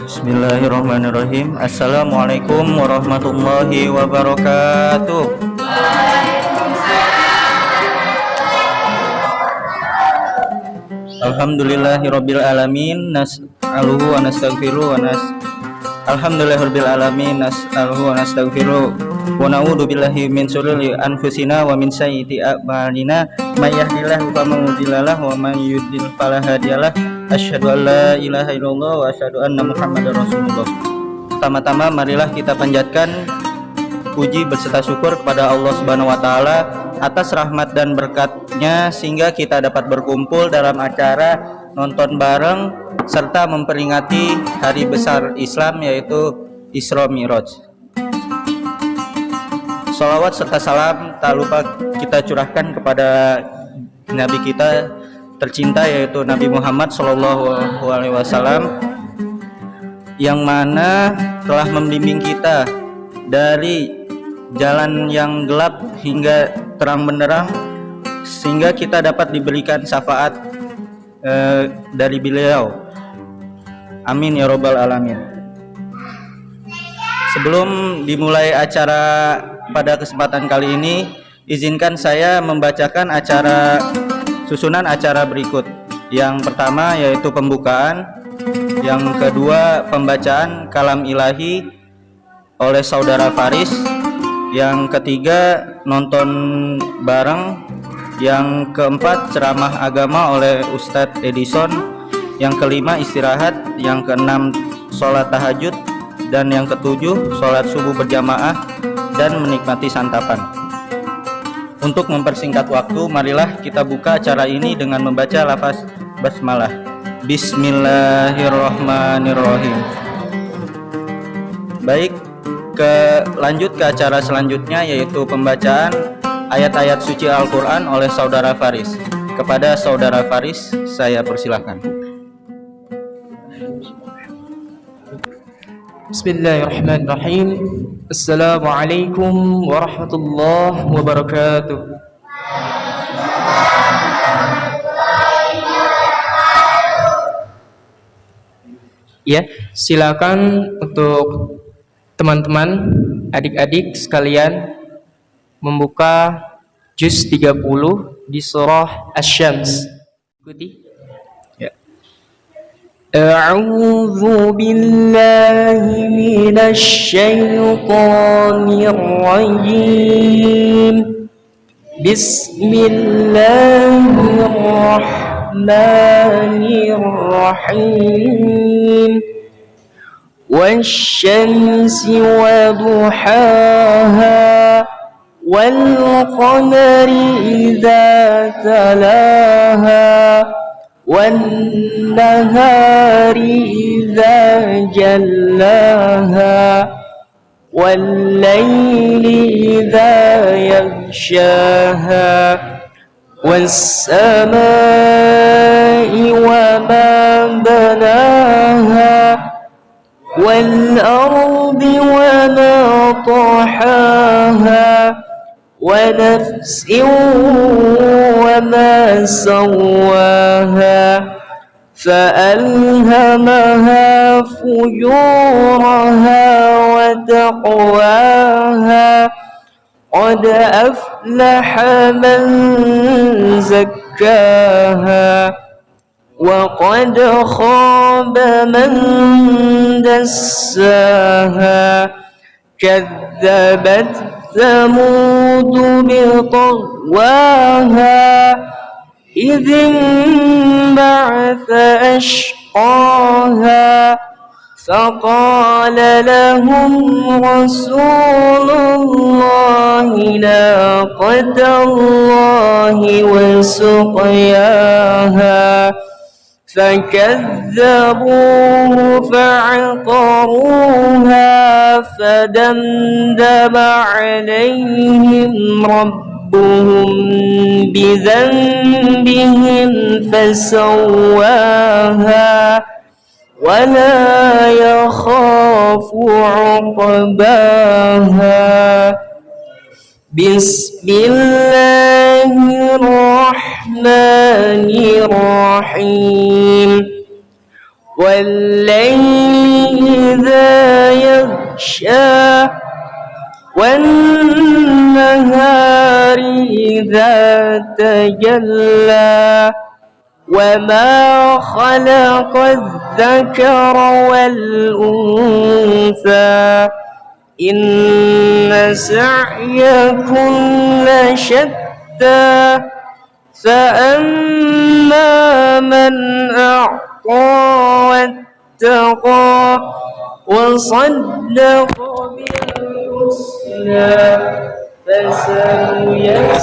Bismillahirrahmanirrahim. Assalamualaikum warahmatullahi wabarakatuh. Alhamdulillahirabbil alamin, nas'aluhu wa nastaghfiruh Alhamdulillahirabbil alamin, nas'aluhu wa nastaghfiruh wa na'udzu billahi min syururi anfusina wa min sayyiati a'malina, may yahdihillahu fala mudhillalah wa may yudhlil fala hadiyalah. Asyhadu an la ilaha illallah wa asyhadu anna Muhammadar Rasulullah. Pertama-tama marilah kita panjatkan puji berserta syukur kepada Allah Subhanahu wa taala atas rahmat dan berkatnya sehingga kita dapat berkumpul dalam acara nonton bareng serta memperingati hari besar Islam yaitu Isra Mi'raj. Shalawat serta salam tak lupa kita curahkan kepada Nabi kita tercinta yaitu Nabi Muhammad SAW, yang mana telah membimbing kita dari jalan yang gelap hingga terang benderang sehingga kita dapat diberikan syafaat dari beliau. Amin ya robbal alamin. Sebelum dimulai acara pada kesempatan kali ini, izinkan saya membacakan susunan acara berikut. Yang pertama yaitu pembukaan, yang kedua pembacaan kalam ilahi oleh saudara Faris, yang ketiga nonton bareng, yang keempat ceramah agama oleh Ustadz Edison, yang kelima istirahat, yang keenam sholat tahajud, dan yang ketujuh sholat subuh berjamaah dan menikmati santapan. Untuk mempersingkat waktu, marilah kita buka acara ini dengan membaca lafaz basmalah. Bismillahirrahmanirrahim. Baik, lanjut ke acara selanjutnya yaitu pembacaan ayat-ayat suci Al-Quran oleh saudara Faris. Kepada saudara Faris, saya persilahkan. Bismillahirrahmanirrahim. Assalamualaikum warahmatullahi wabarakatuh. Ya, silakan untuk teman-teman, adik-adik sekalian membuka juz 30 di surah Asy-Syams. Ikuti. أعوذ بالله من الشيطان الرجيم بسم الله الرحمن الرحيم والشمس وضحاها والقمر إذا تلاها والنهار إذا جلاها والليل إذا يغشاها والسماء وما بناها والأرض وما طحاها ونفس وما سواها فألهمها فجورها وتقواها قد أفلح من زكاها وقد خاب من دساها كذبت ثمود بطغواها إذ انبعث أشقاها فقال لهم رسول الله ناقة الله وسقياها فكذبوه فعقروها فدمدم عليهم ربهم بذنبهم فسواها ولا يخاف عقباها بسم الله الرحمن الرحيم والليل إذا يغشى والنهار إذا تجلى وما خلق الذكر والأنثى إن سعيكم لشتى فأما من أعطى واتقى وصدق بالحسنى فسنيسره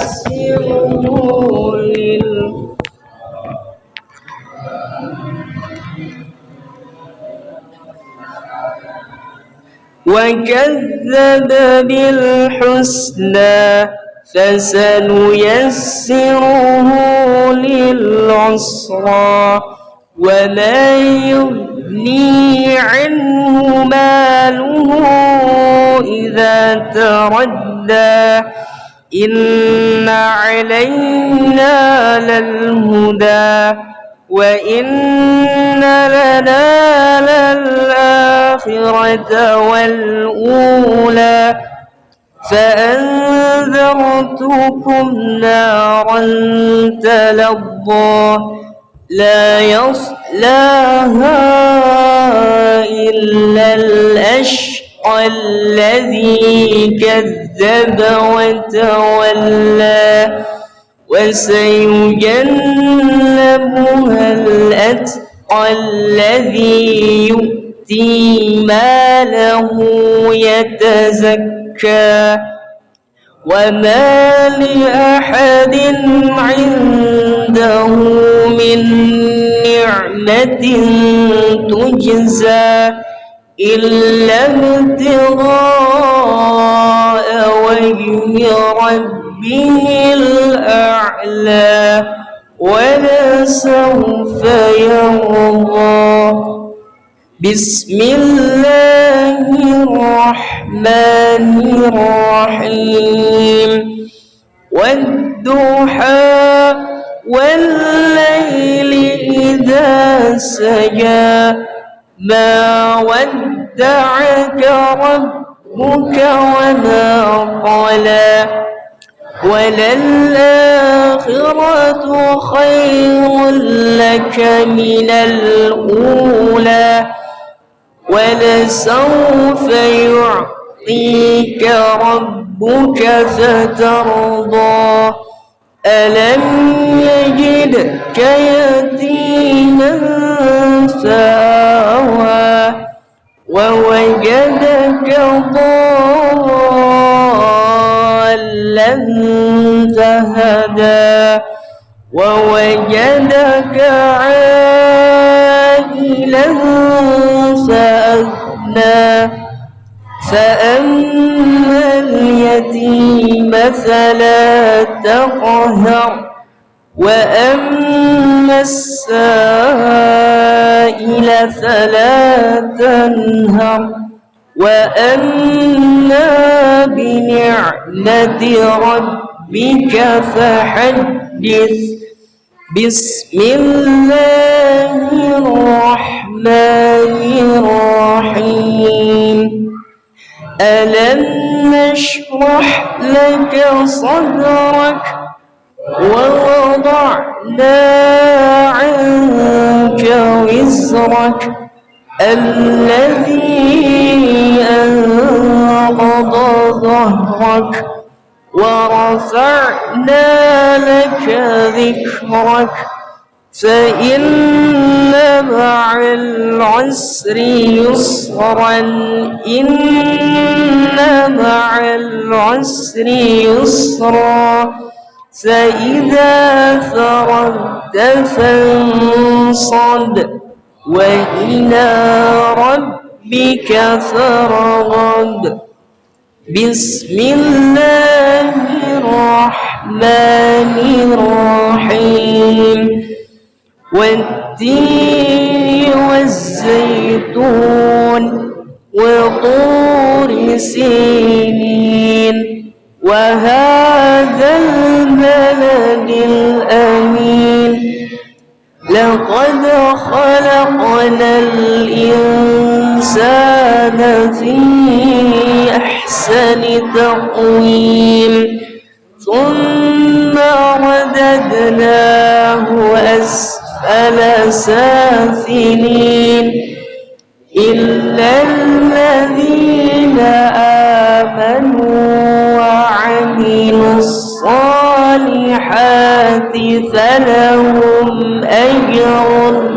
وكذب بالحسنى فسنيسره للعسرى وما يغني عنه ماله إذا تردى إن علينا للهدى وإن لنا للآخرة والأولى فأنذرتكم نارا تلظى لا يصلاها إلا الأشقى الذي كذب وتولى وسيجنبها الأتقى الذي يؤتي ماله يتزكى وما لأحد عنده من نعمة تجزى إلا ابتغاء وجه ربه الأعلى ولسوف يرضى بسم الله الرحمن الرحيم والضحى والليل إذا سجى ما ودعك ربك وما قلى وللآخرة خير لك من الأولى ولسوف يعطيك ربك فترضى ألم يجدك يتيما فآوى ووجدك ضالا فهدى ووجدك عائلا فأغنى فأما اليتيم فلا تقهر وأما السائل فلا تنهر وأما بنعمة ربك فحدث بسم الله الرحمن الرحيم ألم نشرح لك صدرك ووضعنا عنك وزرك الذي أنقض ظهرك ورفعنا لك ذكرك فإن مع العسر يسرا إن مع العسر يسرا فإذا فرغت فانصب صد وإلى ربك فارغب بسم الله الرحمن الرحيم والتين والزيتون وطور سينين وهذا البلد الأمين لقد خلقنا الإنسان في أحسن تقويم ثم رددناه أسفل سافلين إلا الذين آمنوا وعملوا الصالحات فلهم أجر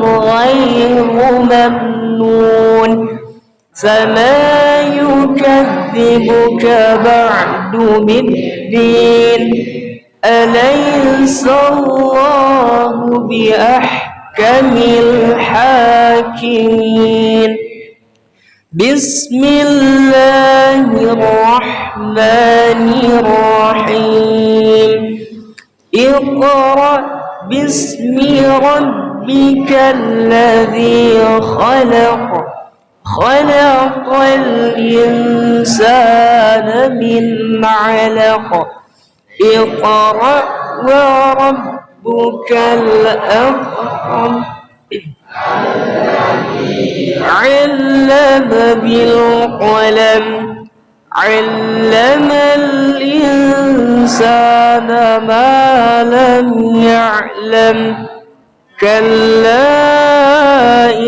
غير ممنون فما يكذبك بعد بالدين أليس الله بأحكم الحاكمين بسم الله الرحمن الرحيم اقرأ باسم ربك الذي خلق خلق الإنسان من علق اقرأ وربك الأكرم علم بالقلم علم الإنسان ما لم يعلم كلا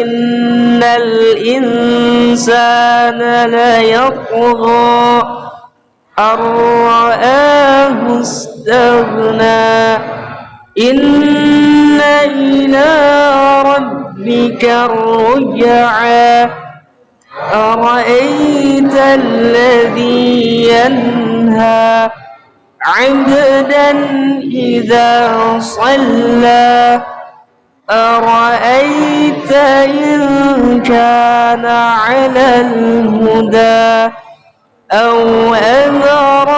إن الإنسان ليطغى أن رآه استغنى إن إلى ربك الرجعى أرأيت الذي ينهى عبدا إذا صلى أرأيت إن كان على الهدى أو أمر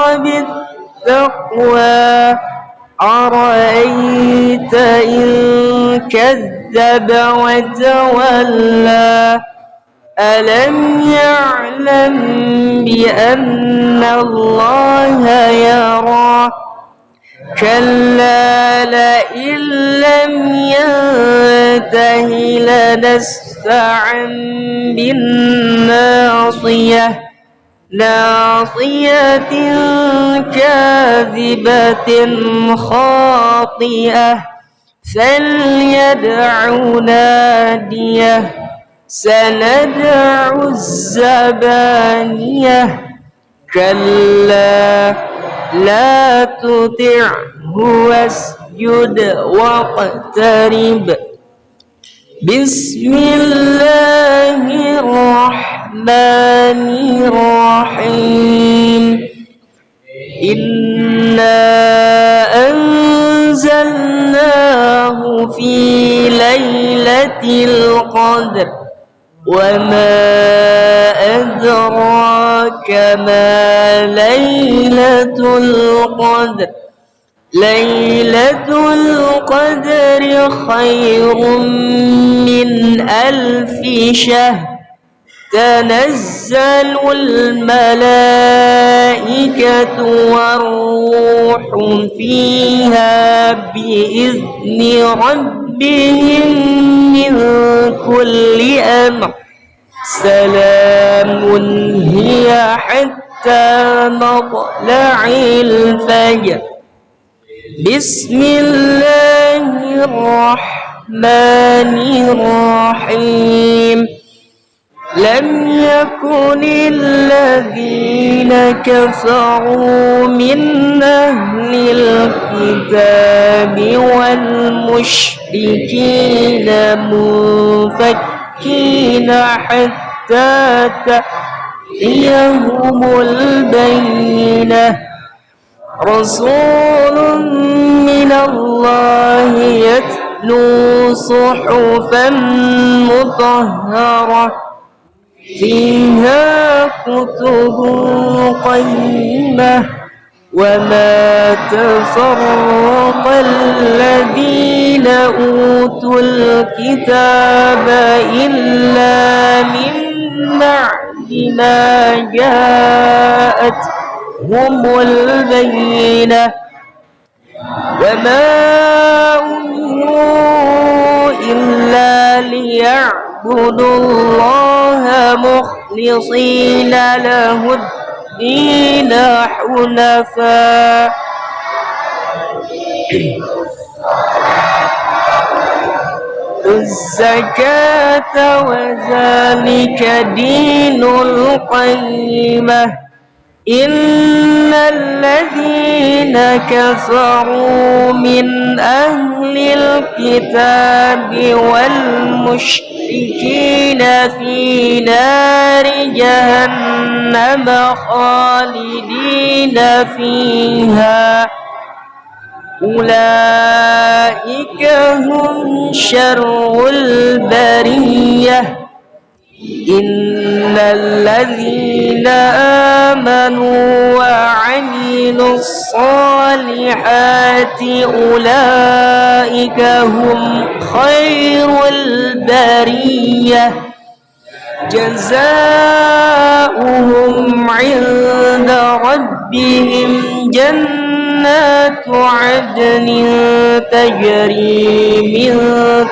بالتقوى أرأيت إن كذب وتولى ألم يعلم بأن الله يرى كلا لئن لم ينته لنسفعا بالناصية ناصية كاذبة خاطئة فليدع ناديه سندع الزبانية كلا لا تطعه واسجد واقترب بسم الله الرحمن الرحيم إنا أنزلناه في ليلة القدر وما أدراك ما ليلة القدر ليلة القدر خير من 1000 شهر تنزل الملائكة والروح فيها بإذن ربهم من كل أمر سلام هي حتى مطلع الفجر بسم الله الرحمن الرحيم لم يكن الذين كفروا من أهل الكتاب والمشركين منفكين حتى تأتيهم البينة رسول من الله يتلو نحن صحفا مطهرة فيها كتب قيمة وما تفرق الذين أوتوا الكتاب إلا من بعد ما جاءتهم البينة وما أمروا إلا ليعبدوا الله مخلصين له الدين حنفاء الزكاة وذلك دين القيمة إن الذين كفروا من أهل الكتاب والمشركين في نار جهنم خالدين فيها أولئك هم شر البرية إن الذين آمنوا وعملوا الصالحات أولئك هم خير البرية جزاؤهم عند ربهم جنات عدن تجري من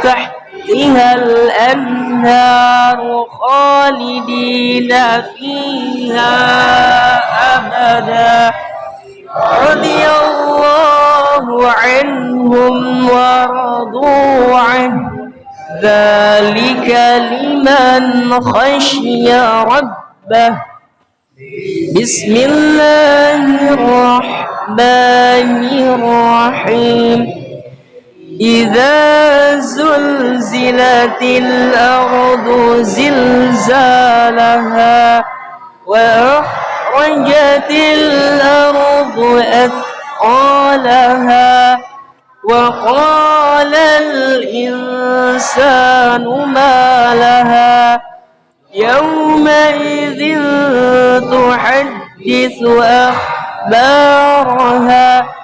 تحتها الأنهار خالدين فيها أبدا رضي الله عنهم ورضوا عنه ذلك لمن خشي ربه بسم الله الرحمن الرحيم إذا زلزلت الأرض زلزالها وأخرجت الأرض أثقالها وقال الإنسان ما لها يومئذ تحدث أخبارها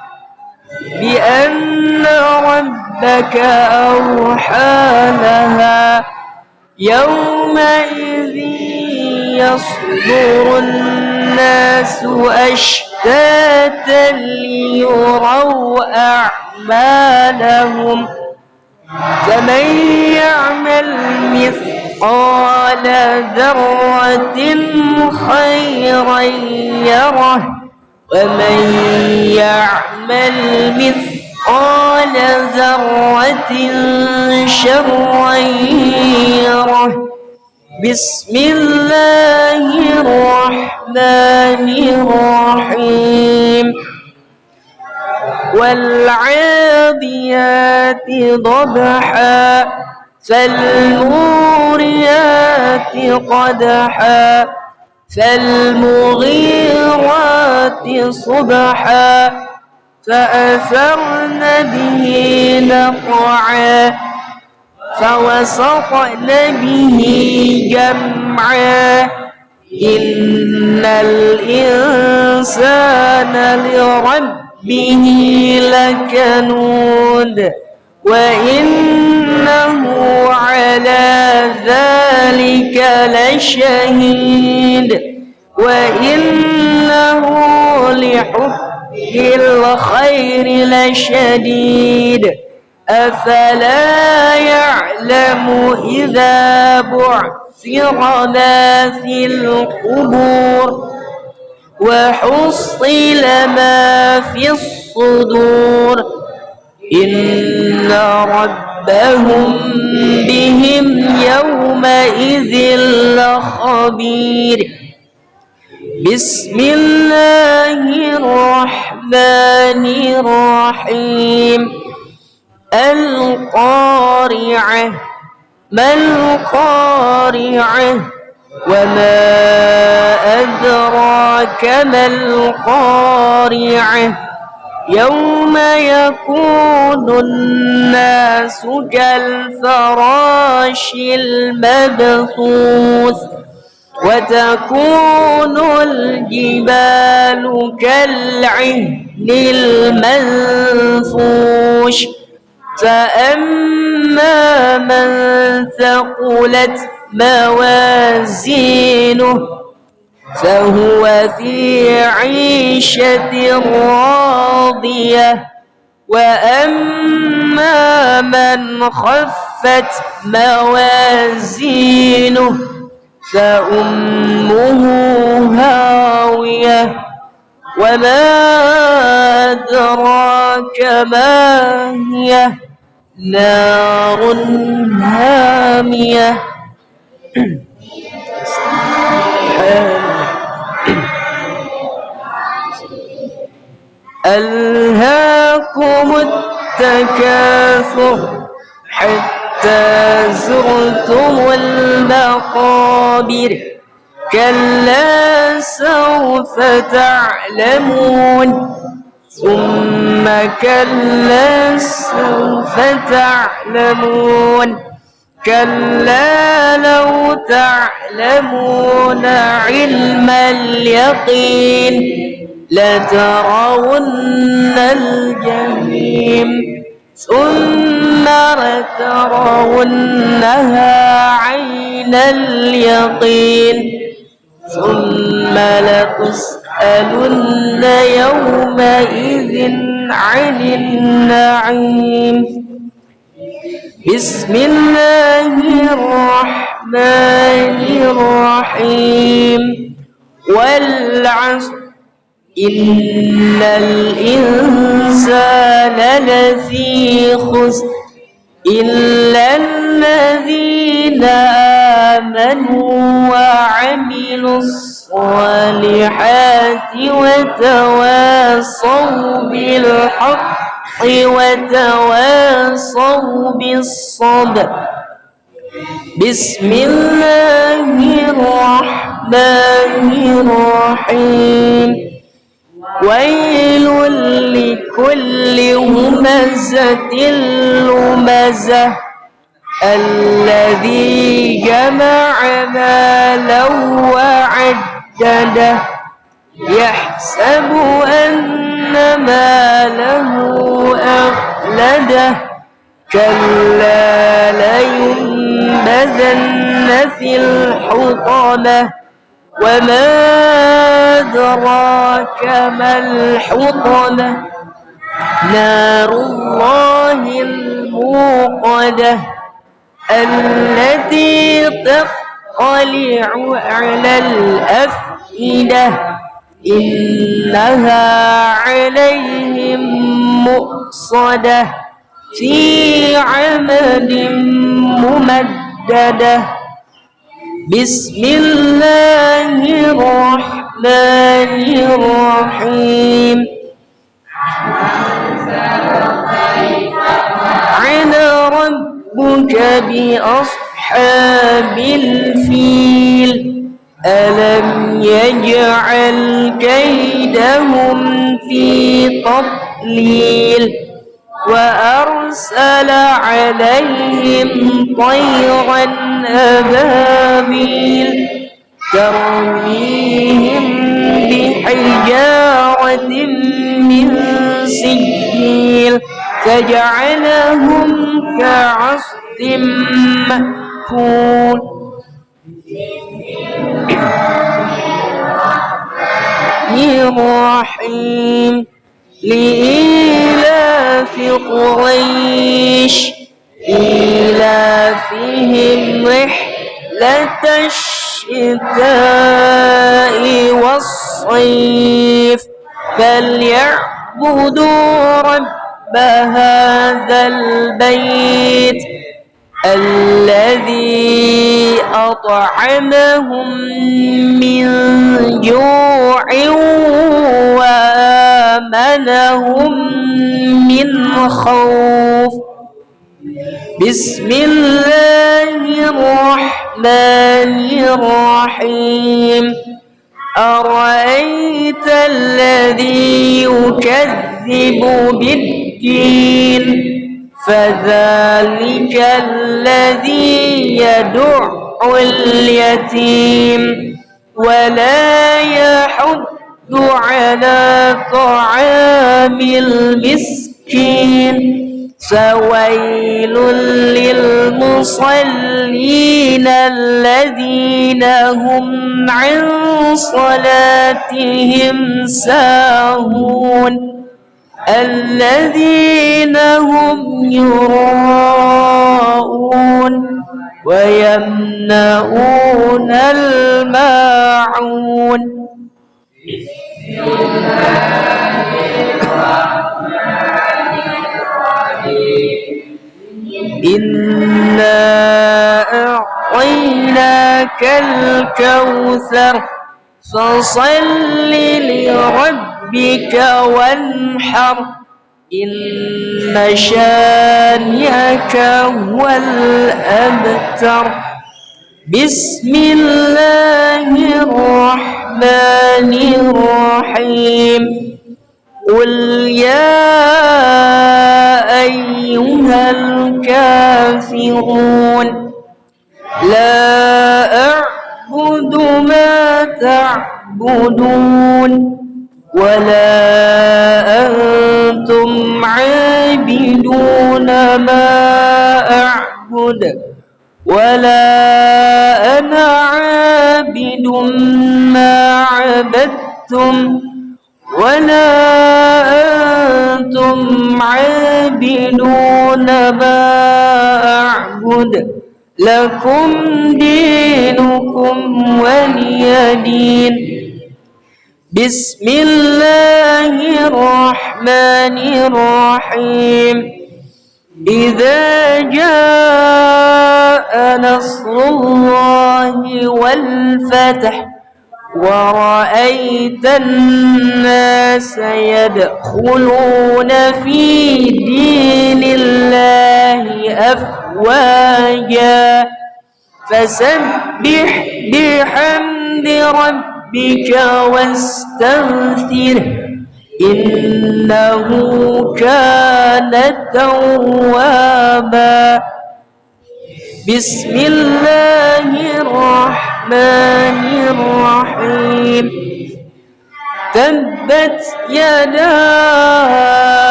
بأن ربك أوحى لها يومئذ يصدر الناس أشتاتا ليروا أعمالهم فمن يعمل مثقال ذرة خيرا يره ومن يعمل مثقال ذرة شرا يره بسم الله الرحمن الرحيم والعاديات ضبحا فالموريات قدحا فالمغيرات صبحا فأثرن به نقعا فوسطن به جمعا إن الإنسان لربه لكنود وإنه على ذلك لشهيد وإنه لحب الخير لشديد أفلا يعلم إذا بعثر ما في القبور وحصل ما في الصدور إن ربهم بهم يومئذ لخبير بسم الله الرحمن الرحيم القارعة ما القارعة وما أدراك ما القارعة يوم يكون الناس كالفراش المبثوث وتكون الجبال كالعهن المنفوش فأما من ثقلت موازينه فهو في عيشة راضية وأما من خفت موازينه فأمه هاوية وما أدراك ما هي نار هامية ألهاكم التكاثر حتى زرتم المقابر كلا سوف تعلمون ثم كلا سوف تعلمون كلا لو تعلمون علم اليقين لترون الجحيم ثم لترونها عين اليقين ثم لتسألن يومئذ عن النعيم بسم الله الرحمن الرحيم والعصر إن الإنسان لفي خسر إلا الذين آمنوا وعملوا الصالحات وتواصوا بالحق وتواصوا بالصبر بسم الله الرحمن الرحيم ويل لكل همزة لمزة الذي جمع مالا وعدده يحسب أن ماله أخلده كلا لينبذن في الحطمة وما أدراك ما الحطمة نار الله الموقدة التي تطلع على الأفئدة إنها عليهم مؤصدة في عمد ممددة بسم الله الرحمن الرحيم عن ربك بأصحاب الفيل ألم يجعل كيدهم في تضليل وأرسل عليهم طيرا أبابيل ترميهم بحجارة من سجيل فجعلهم كعصف مأكول الرحيم لإيلاف قريش إيلافهم رحلة الشتاء والصيف فليعبدوا رب هذا البيت الذي أطعمهم من جوع وآمنهم من خوف بسم الله الرحمن الرحيم أرأيت الذي يكذب بالدين فذلك الذي يدع اليتيم ولا يحض على طعام المسكين فويل للمصلين الذين هم عن صلاتهم ساهون الذين هم يراءون ويمنعون الماعون. إنا أعطيناك الكوثر فصل لربك وانحر إن شانئك هو الأبتر. بسم الله الرحمن الرحيم. قل يا أيها الكافرون لا أعبد ما تعبدون ولا أنتم عابدون ما أعبد ولا أنا عابد ما عبدتم ولا أنتم عابدون ما أعبد لكم دينكم ولي دين. بسم الله الرحمن الرحيم. إذا جاء نصر الله والفتح ورأيت الناس يدخلون في دين الله أفواجا فسبح بحمد ربك واستغفره إنه كان توابا. بسم الله الرحمن الرحيم. تبت يدا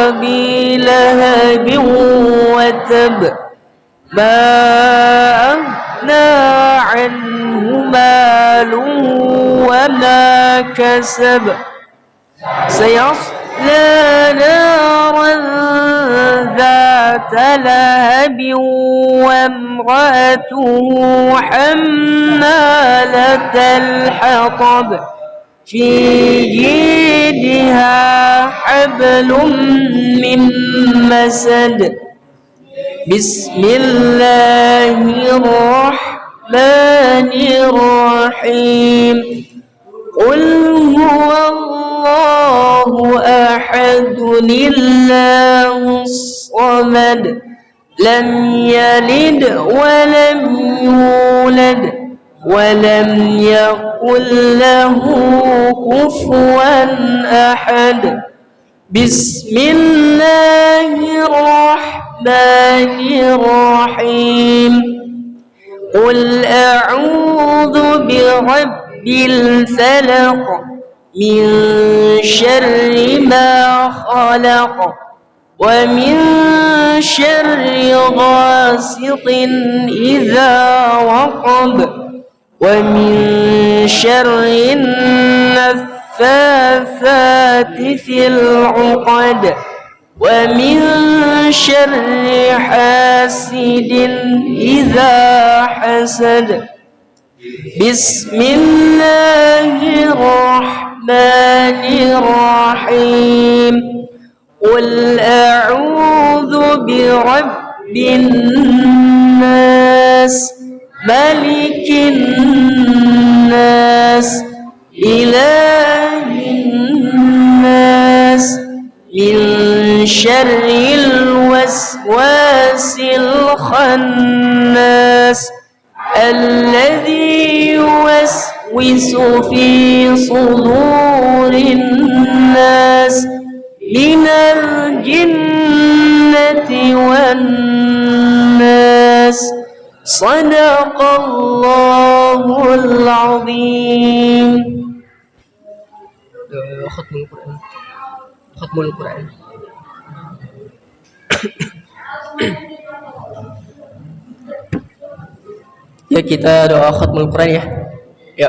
أبي لهب وتب ما أغنى عنه ماله وما كسب سيصلى نارا ذات لهب وامرأته حمالة الحطب في جيدها حبل من مسد. بسم الله الرحمن الرحيم. قل هو الله أحد الله الصمد لم يلد ولم يولد ولم يكن له كفوا أحد. بسم الله الرحمن الرحيم. قل أعوذ برب الفلق من شر ما خلق ومن شر غاسق إذا وقب ومن شر النفاثات في العقد ومن شر حاسد إذا حسد. بسم الله الرحمن الرحيم. قل أعوذ برب الناس ملك الناس إله الناس من شر الوسواس الخناس الذي يوسوس يوسوس في صدور الناس من الجنة والناس صدق الله العظيم. Khatmul Quran. Ya, kita doa khatmul Quran ya. Ya,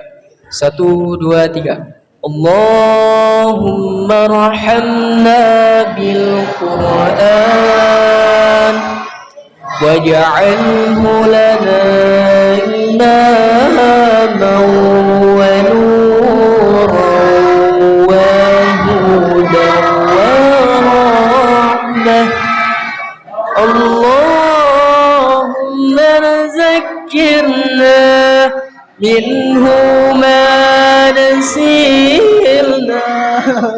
1, 2, 3. Allahumma rahamna bil Quran waj'alhu lana imaman wa nuran wa hudan wa rahmah. Allahumma zakkirna minhu ma nasirna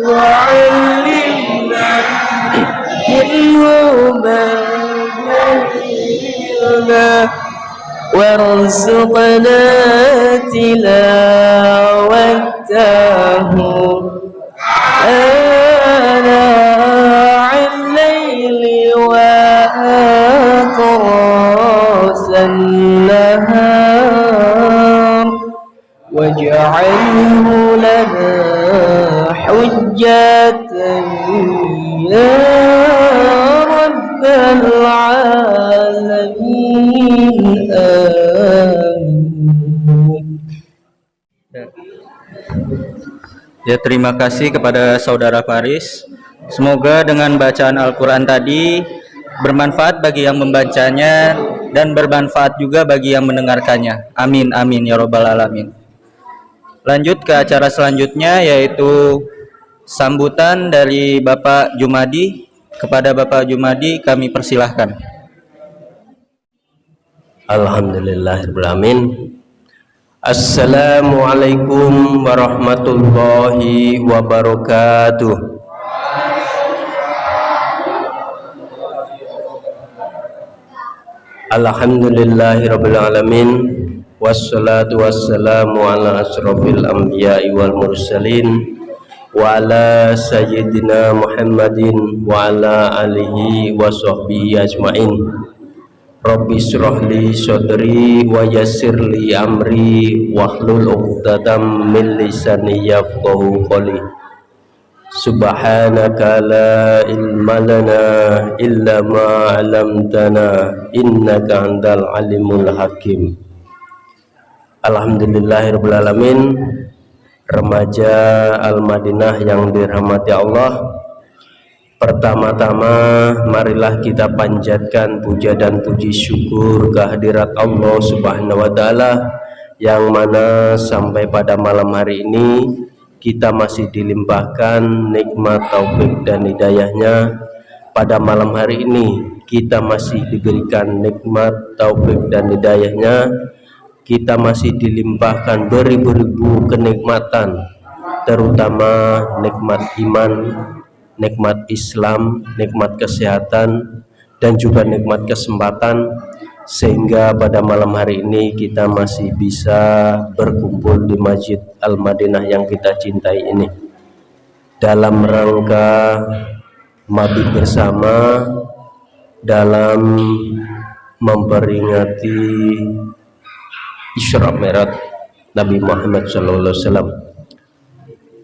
wa 'allimna minhu ma jahilna warzuqna tilawatahu ana 'al-laili wa atrasan nahar waj'alhu lana hujjatan ya rabbal alamin. Ya, terima kasih kepada saudara Faris. Semoga dengan bacaan Al-Quran tadi bermanfaat bagi yang membacanya dan bermanfaat juga bagi yang mendengarkannya. Amin, amin, ya robbal alamin. Lanjut ke acara selanjutnya, yaitu sambutan dari Bapak Jumadi. Kepada Bapak Jumadi kami persilahkan. Alhamdulillahirrahmanirrahim. Assalamualaikum warahmatullahi wabarakatuh. Alhamdulillahirabbil alamin. Wassalatu wassalamu ala asrofil anbiya'i wal mursalin wa ala sayyidina Muhammadin wa ala alihi wa sahbihi ajmain. Rabbi syrahli sadri wa yassirli amri wahlul 'uqdatam min lisani yafqahu qawli. Subhanaka la ilma lana illa ma 'allamtana innaka antal alimul hakim. Alhamdulillahirabbil alamin. Remaja Al-Madinah yang dirahmati Allah, pertama-tama marilah kita panjatkan puja dan puji syukur kehadirat Allah Subhanahu wa taala, yang mana sampai pada malam hari ini kita masih dilimpahkan nikmat taufik dan hidayahnya. Pada malam hari ini kita masih diberikan nikmat taufik dan hidayahnya. Kita masih dilimpahkan beribu-ribu kenikmatan, terutama nikmat iman, nikmat Islam, nikmat kesehatan, dan juga nikmat kesempatan, sehingga pada malam hari ini kita masih bisa berkumpul di Masjid Al-Madinah yang kita cintai ini dalam rangka mabit bersama, dalam memperingati Isra Mi'raj Nabi Muhammad SAW.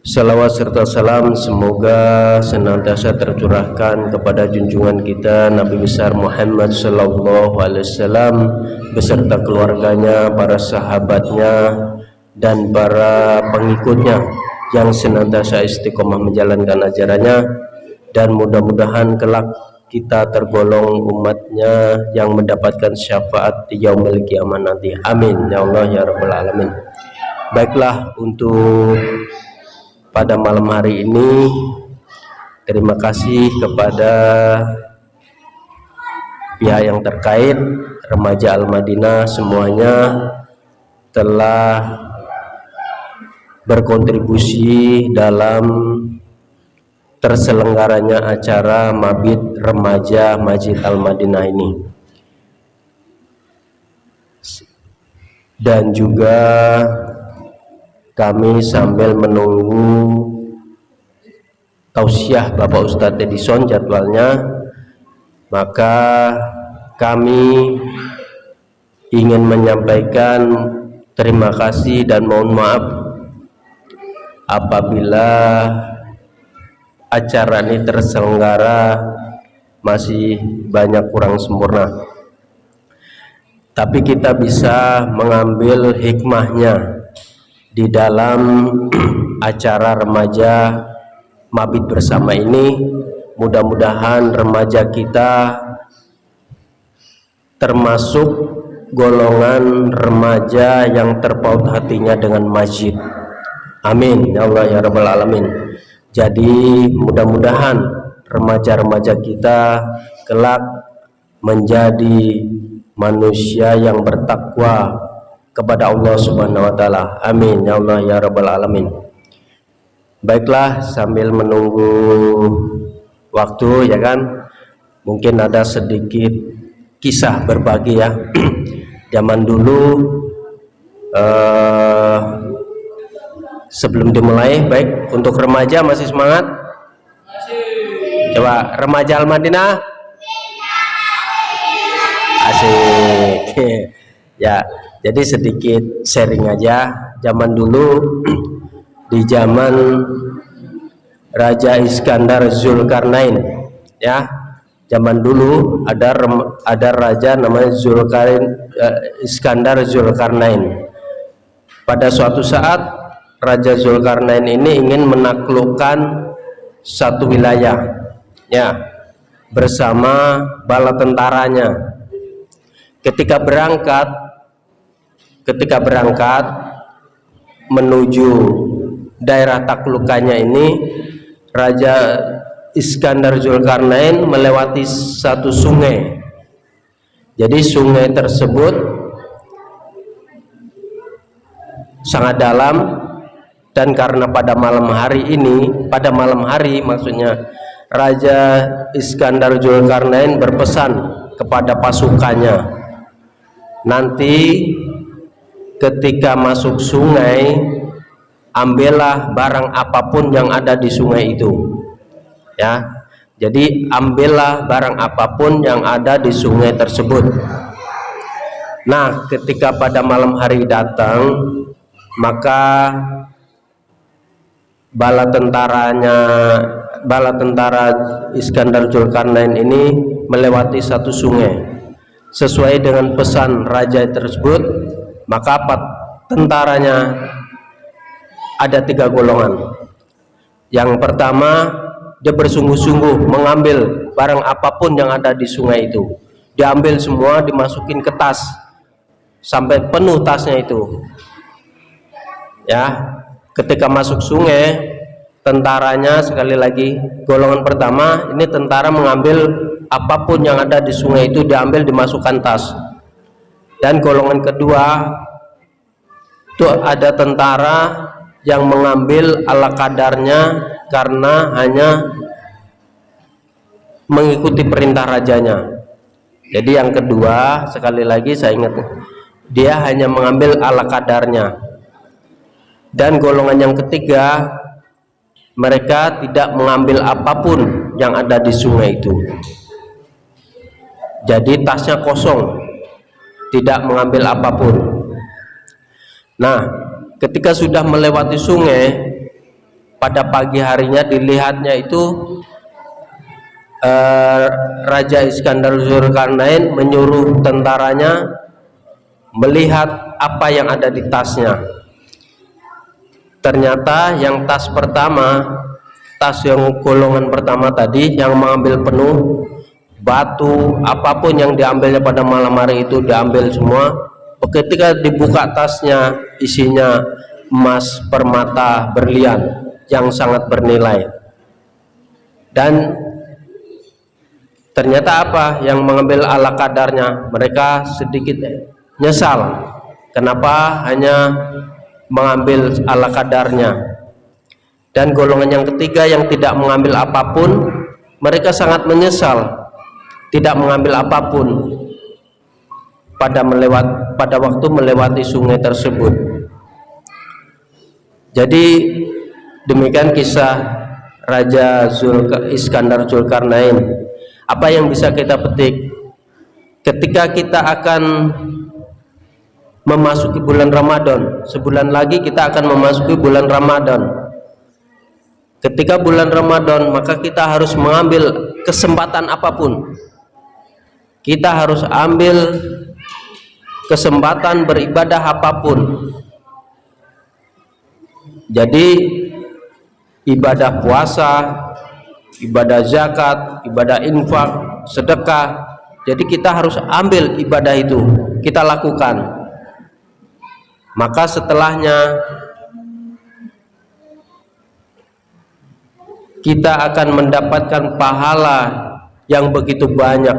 Salawat serta salam semoga senantiasa tercurahkan kepada junjungan kita Nabi besar Muhammad SAW beserta keluarganya, para sahabatnya, dan para pengikutnya yang senantiasa istiqomah menjalankan ajarannya, dan mudah-mudahan kelak kita tergolong umatnya yang mendapatkan syafaat di yaumil qiyamah nanti. Amin ya Allah ya rabbal alamin. Baiklah, untuk pada malam hari ini terima kasih kepada pihak yang terkait, remaja Al-Madinah semuanya telah berkontribusi dalam terselenggaranya acara Mabit Remaja Masjid Al-Madinah ini, dan juga kami sambil menunggu tausiah Bapak Ustadz Edison jadwalnya, maka kami ingin menyampaikan terima kasih dan mohon maaf apabila acara ini terselenggara masih banyak kurang sempurna, tapi kita bisa mengambil hikmahnya di dalam acara remaja mabit bersama ini. Mudah-mudahan remaja kita termasuk golongan remaja yang terpaut hatinya dengan masjid. Amin ya Allah ya Rabbal Alamin. Jadi mudah-mudahan remaja-remaja kita kelak menjadi manusia yang bertakwa kepada Allah Subhanahu wa taala. Amin ya Allah ya Rabbal Alamin. Baiklah, sambil menunggu waktu ya kan, mungkin ada sedikit kisah berbagi ya. Zaman dulu sebelum dimulai, baik untuk remaja masih semangat? Coba remaja Al-Madinah. Asik. Ya, jadi sedikit sharing aja. Zaman dulu di zaman Raja Iskandar Zulkarnain ya, zaman dulu ada raja namanya Iskandar Zulkarnain. Pada suatu saat Raja Zulkarnain ini ingin menaklukkan satu wilayah ya bersama bala tentaranya. Ketika berangkat menuju daerah taklukannya ini, Raja Iskandar Zulkarnain melewati satu sungai. Jadi sungai tersebut sangat dalam, dan karena pada malam hari maksudnya Raja Iskandar Zulkarnain berpesan kepada pasukannya, nanti ketika masuk sungai ambillah barang apapun yang ada di sungai itu ya. Jadi ambillah barang apapun yang ada di sungai tersebut. Nah, ketika pada malam hari datang, maka bala tentara Iskandar Zulkarnain ini melewati satu sungai. Sesuai dengan pesan raja tersebut, maka tentaranya ada 3 golongan. Yang pertama, dia bersungguh-sungguh mengambil barang apapun yang ada di sungai itu. Diambil semua, dimasukin ke tas sampai penuh tasnya itu ya. Ketika masuk sungai, tentaranya, sekali lagi, golongan pertama ini tentara mengambil apapun yang ada di sungai itu, diambil dimasukkan tas. Dan golongan kedua itu ada tentara yang mengambil ala kadarnya karena hanya mengikuti perintah rajanya. Jadi yang kedua, sekali lagi saya ingat, dia hanya mengambil ala kadarnya. Dan golongan yang ketiga, mereka tidak mengambil apapun yang ada di sungai itu. Jadi tasnya kosong, tidak mengambil apapun. Nah, ketika sudah melewati sungai, pada pagi harinya dilihatnya itu Raja Iskandar Zulkarnain menyuruh tentaranya melihat apa yang ada di tasnya. Ternyata yang tas pertama, tas yang golongan pertama tadi, yang mengambil penuh batu, apapun yang diambilnya pada malam hari itu diambil semua. Ketika dibuka tasnya, isinya emas, permata, berlian yang sangat bernilai. Dan ternyata apa yang mengambil ala kadarnya? Mereka sedikit nyesal, kenapa hanya mengambil ala kadarnya. Dan golongan yang ketiga yang tidak mengambil apapun, mereka sangat menyesal tidak mengambil apapun pada waktu melewati sungai tersebut. Jadi demikian kisah Raja Iskandar Zulkarnain. Apa yang bisa kita petik? Ketika kita akan memasuki bulan Ramadan, sebulan lagi kita akan memasuki bulan Ramadan. Ketika bulan Ramadan, maka kita harus mengambil kesempatan apapun. Kita harus ambil kesempatan beribadah apapun. Jadi ibadah puasa, ibadah zakat, ibadah infak, sedekah. Jadi kita harus ambil ibadah itu, kita lakukan. Maka setelahnya kita akan mendapatkan pahala yang begitu banyak.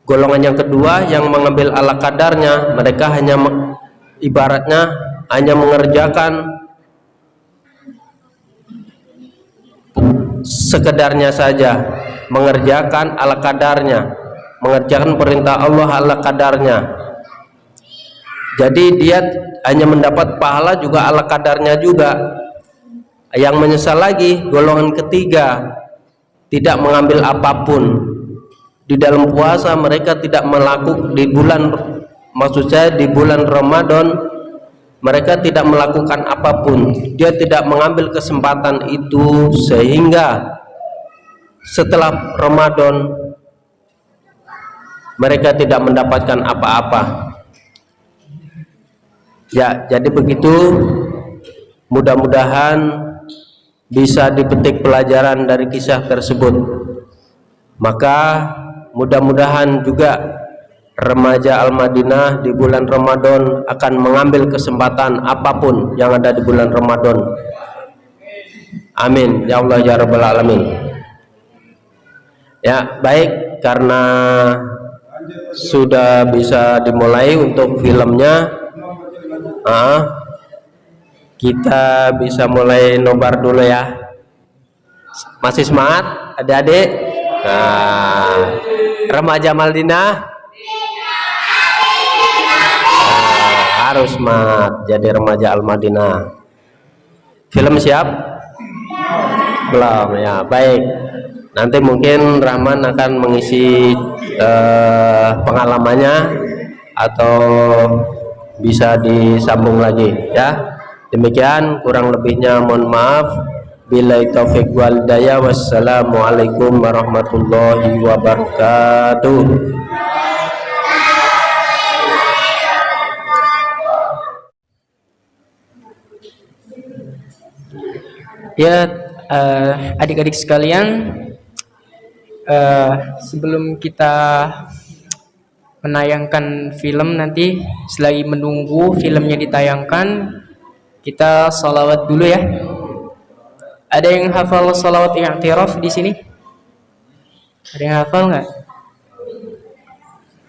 Golongan yang kedua yang mengambil ala kadarnya, mereka hanya ibaratnya hanya mengerjakan sekedarnya saja, mengerjakan ala kadarnya, mengerjakan perintah Allah ala kadarnya. Jadi dia hanya mendapat pahala juga ala kadarnya juga. Yang menyesal lagi golongan ketiga, tidak mengambil apapun. Di dalam puasa mereka tidak melakukan, di bulan, maksud saya di bulan Ramadan mereka tidak melakukan apapun. Dia tidak mengambil kesempatan itu, sehingga setelah Ramadan mereka tidak mendapatkan apa-apa. Ya, jadi begitu. Mudah-mudahan bisa dipetik pelajaran dari kisah tersebut. Maka mudah-mudahan juga remaja Al-Madinah di bulan Ramadan akan mengambil kesempatan apapun yang ada di bulan Ramadan. Amin ya Allah ya Rabbal Alamin. Ya, baik, karena sudah bisa dimulai untuk filmnya, kita bisa mulai nobar dulu ya. Masih semangat adik-adik? Nah, remaja Madinah harus semangat jadi remaja Al-Madinah. Film siap? Belum ya, baik. Nanti mungkin Rahman akan mengisi pengalamannya atau bisa disambung lagi ya. Demikian, kurang lebihnya mohon maaf. Billahi taufiq wal hidayah. Wassalamualaikum warahmatullahi wabarakatuh. Ya, adik-adik sekalian, sebelum kita menayangkan film nanti, selagi menunggu filmnya ditayangkan, kita sholawat dulu ya. Ada yang hafal sholawat i'tiraf di sini? Ada yang hafal nggak?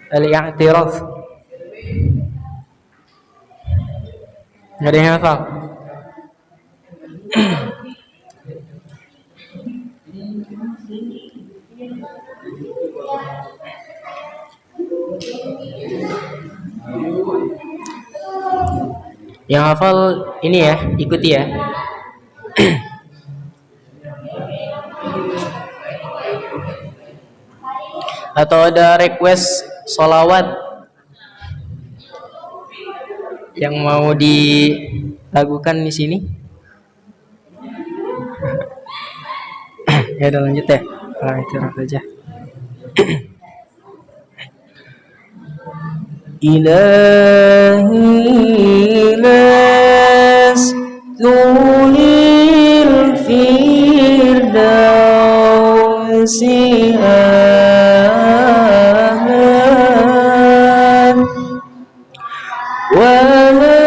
Al-i'tiraf? Nggak ada yang hafal? Yang hafal ini ya, ikuti ya. Atau ada request sholawat yang mau dilakukan di sini? Ya udah lanjut ya. Itu aja. Ilahi laslulil firdausi ahlan wa la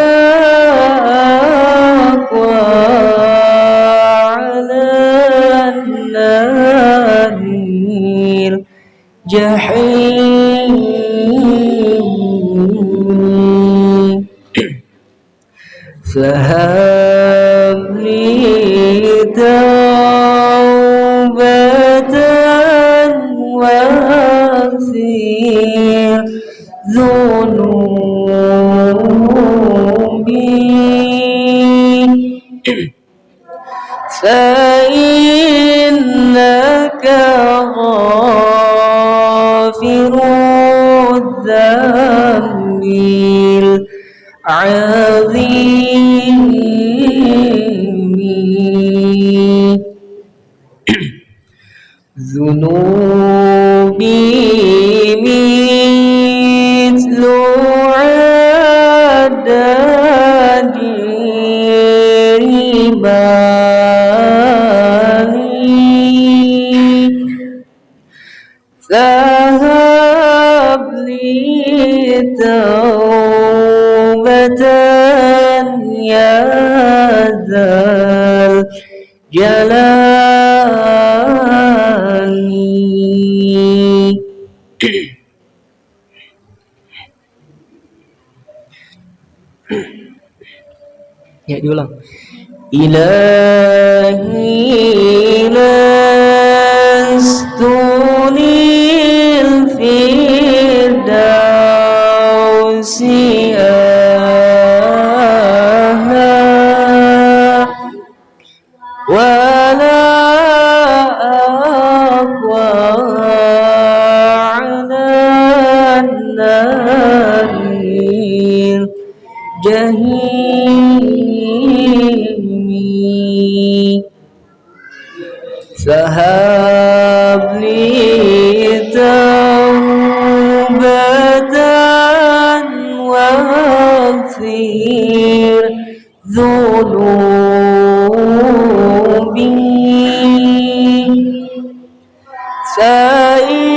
aqwa ala naril jahim. فهب لي توبة واغفر ذنوبي عظيم ذنوبي مثل عدد الرمال فهب لي توبة يا ذا الجلال. Ya, diulang. Ilahi lastu lil firdausi ahla wala aqwa ala naril jahimi fahab li taubatan waghfir dhunubi fa'innaka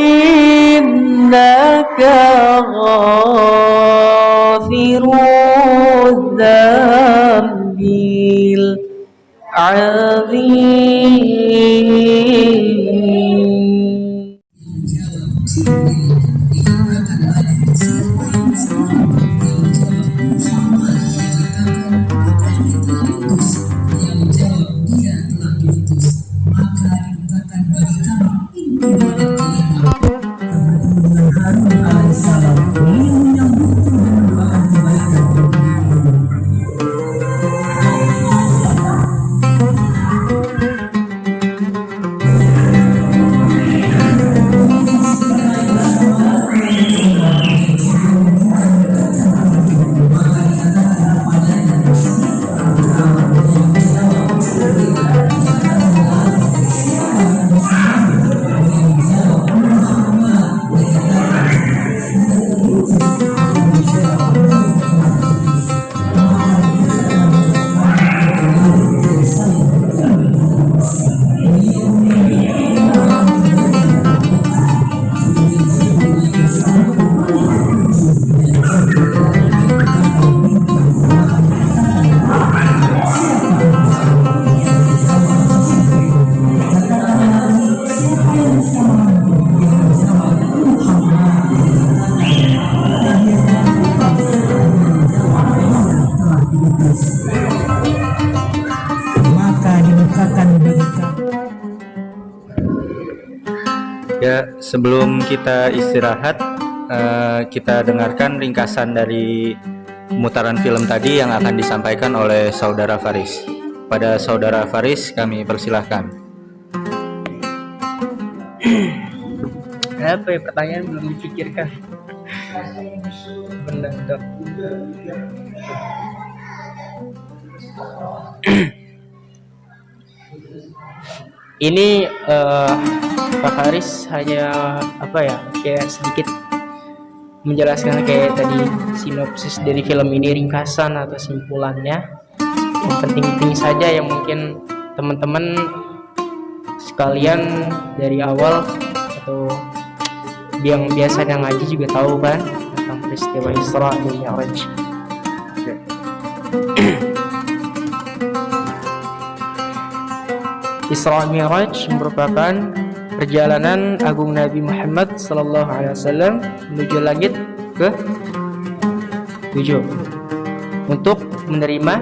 ghafirud dzambil azim. Ya, sebelum kita istirahat, kita dengarkan ringkasan dari pemutaran film tadi yang akan disampaikan oleh Saudara Faris. Pada Saudara Faris kami persilahkan. Apa ya, pertanyaan belum dipikirkan. Benar dok. Ini Pak Haris hanya apa ya, kayak sedikit menjelaskan kayak tadi sinopsis dari film ini, ringkasan atau simpulannya, yang penting-penting saja yang mungkin teman-teman sekalian dari awal atau yang biasanya ngaji juga tahu kan tentang peristiwa Isra dan Mi'raj. Isra Mi'raj merupakan perjalanan agung Nabi Muhammad sallallahu alaihi wasallam menuju langit ke 7 untuk menerima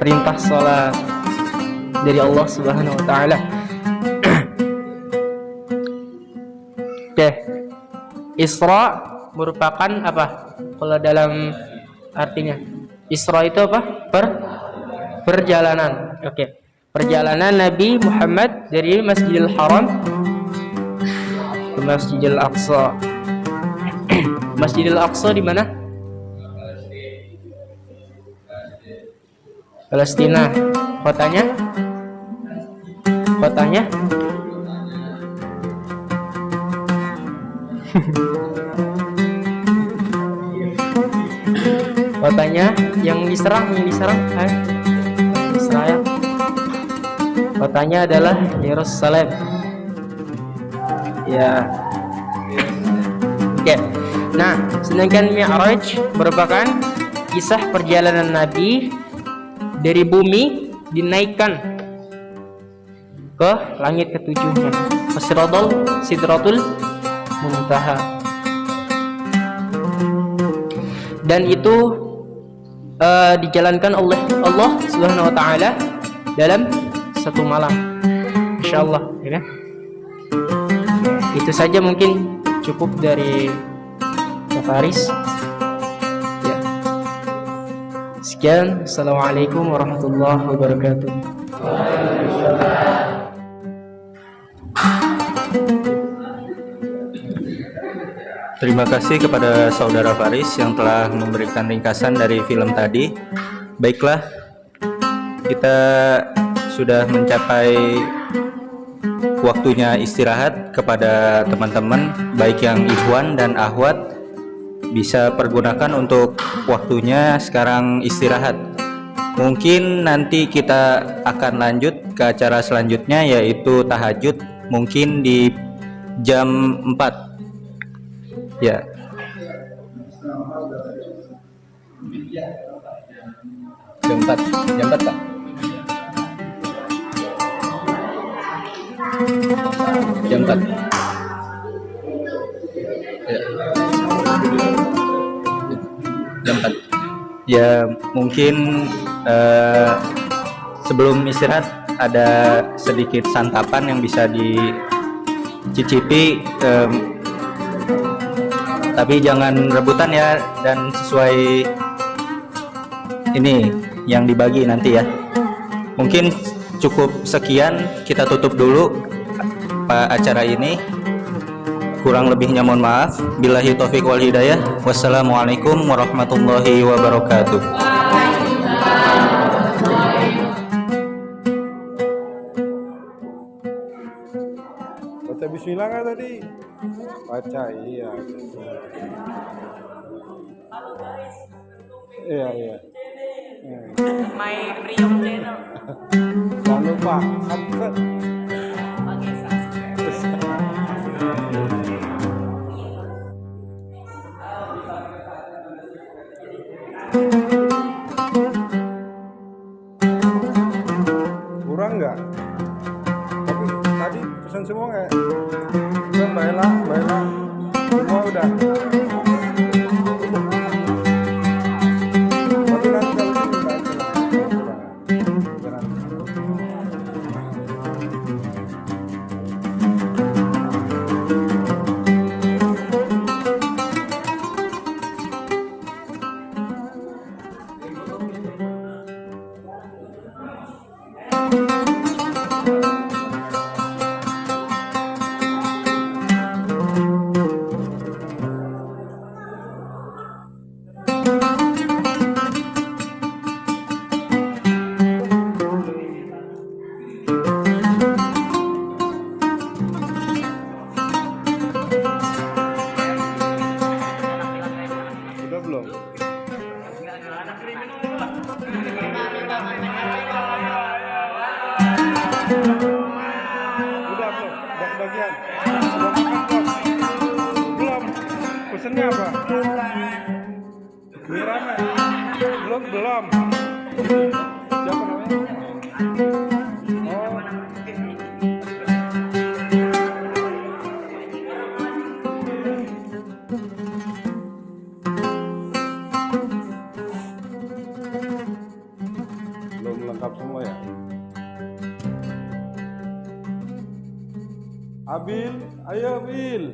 perintah salat dari Allah Subhanahu wa taala. Oke. Isra merupakan apa? Kalau dalam artinya Isra itu apa? Perjalanan. Oke. Perjalanan Nabi Muhammad dari Masjidil Haram ke Masjidil Aqsa. Masjidil Aqsa di mana? Palestina. Kotanya? Kotanya? Kotanya yang diserang, Israel. Kotanya adalah Yerusalem. Ya. Oke. Nah, sedangkan Mi'raj merupakan kisah perjalanan Nabi dari bumi dinaikkan ke langit ketujuhnya, ke Sidratul Muntaha. Dan itu dijalankan oleh Allah Subhanahu wa taala dalam satu malam. Insyaallah, ya kan? Itu saja mungkin cukup dari Faris. Ya. Sekian, assalamualaikum warahmatullahi wabarakatuh. Terima kasih kepada Saudara Faris yang telah memberikan ringkasan dari film tadi. Baiklah, kita sudah mencapai waktunya istirahat. Kepada teman-teman, baik yang ikhwan dan akhwat, bisa pergunakan untuk waktunya sekarang istirahat. Mungkin nanti kita akan lanjut ke acara selanjutnya, yaitu tahajud, mungkin di jam 4. Ya. Jam 4 Pak. Jam 4. Ya. Jam 4. Ya, mungkin sebelum istirahat ada sedikit santapan yang bisa dicicipi, tapi jangan rebutan ya, dan sesuai ini yang dibagi nanti ya. Mungkin cukup sekian, kita tutup dulu acara ini. Kurang lebihnya mohon maaf. Billahi taufik wal hidayah. Wassalamualaikum warahmatullahi wabarakatuh. Baca bismillah nggak tadi? Baca, iya. Iya. My Priok channel. Jangan lupa subscribe. Kurang nggak? Tapi tadi pesan semua nggak? Udah, Mbak Ella, semua udah. Tapi nanti kalau ini Mbak Ella, udah belum? Udah belum? Udah kebagian? Udah makan belum? Belum. Pesennya apa? Mie rame? Belum. Siapa namanya? Oh. Belum lengkap semua ya? Abil, ayo Abil.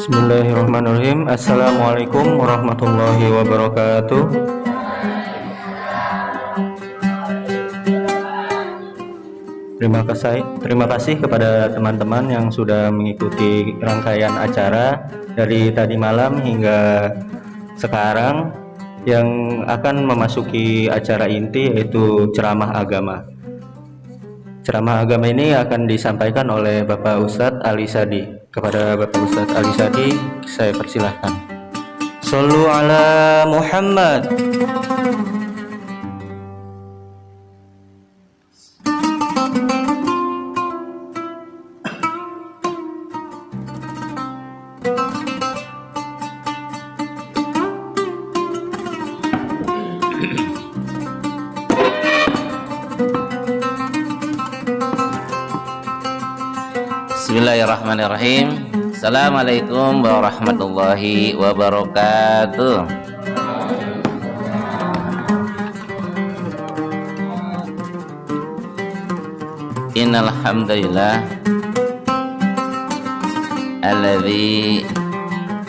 Bismillahirrahmanirrahim. Assalamualaikum warahmatullahi wabarakatuh. Terima kasih kepada teman-teman yang sudah mengikuti rangkaian acara dari tadi malam hingga sekarang, yang akan memasuki acara inti, yaitu ceramah agama. Ceramah agama ini akan disampaikan oleh Bapak Ustadz Ali Sadi. Kepada Bapak Ustadz Ali Sadi, saya persilahkan. Shollu ala Muhammad. Bismillahirrahmanirrahim. Assalamualaikum warahmatullahi wabarakatuh. Innal hamdalillah alladzi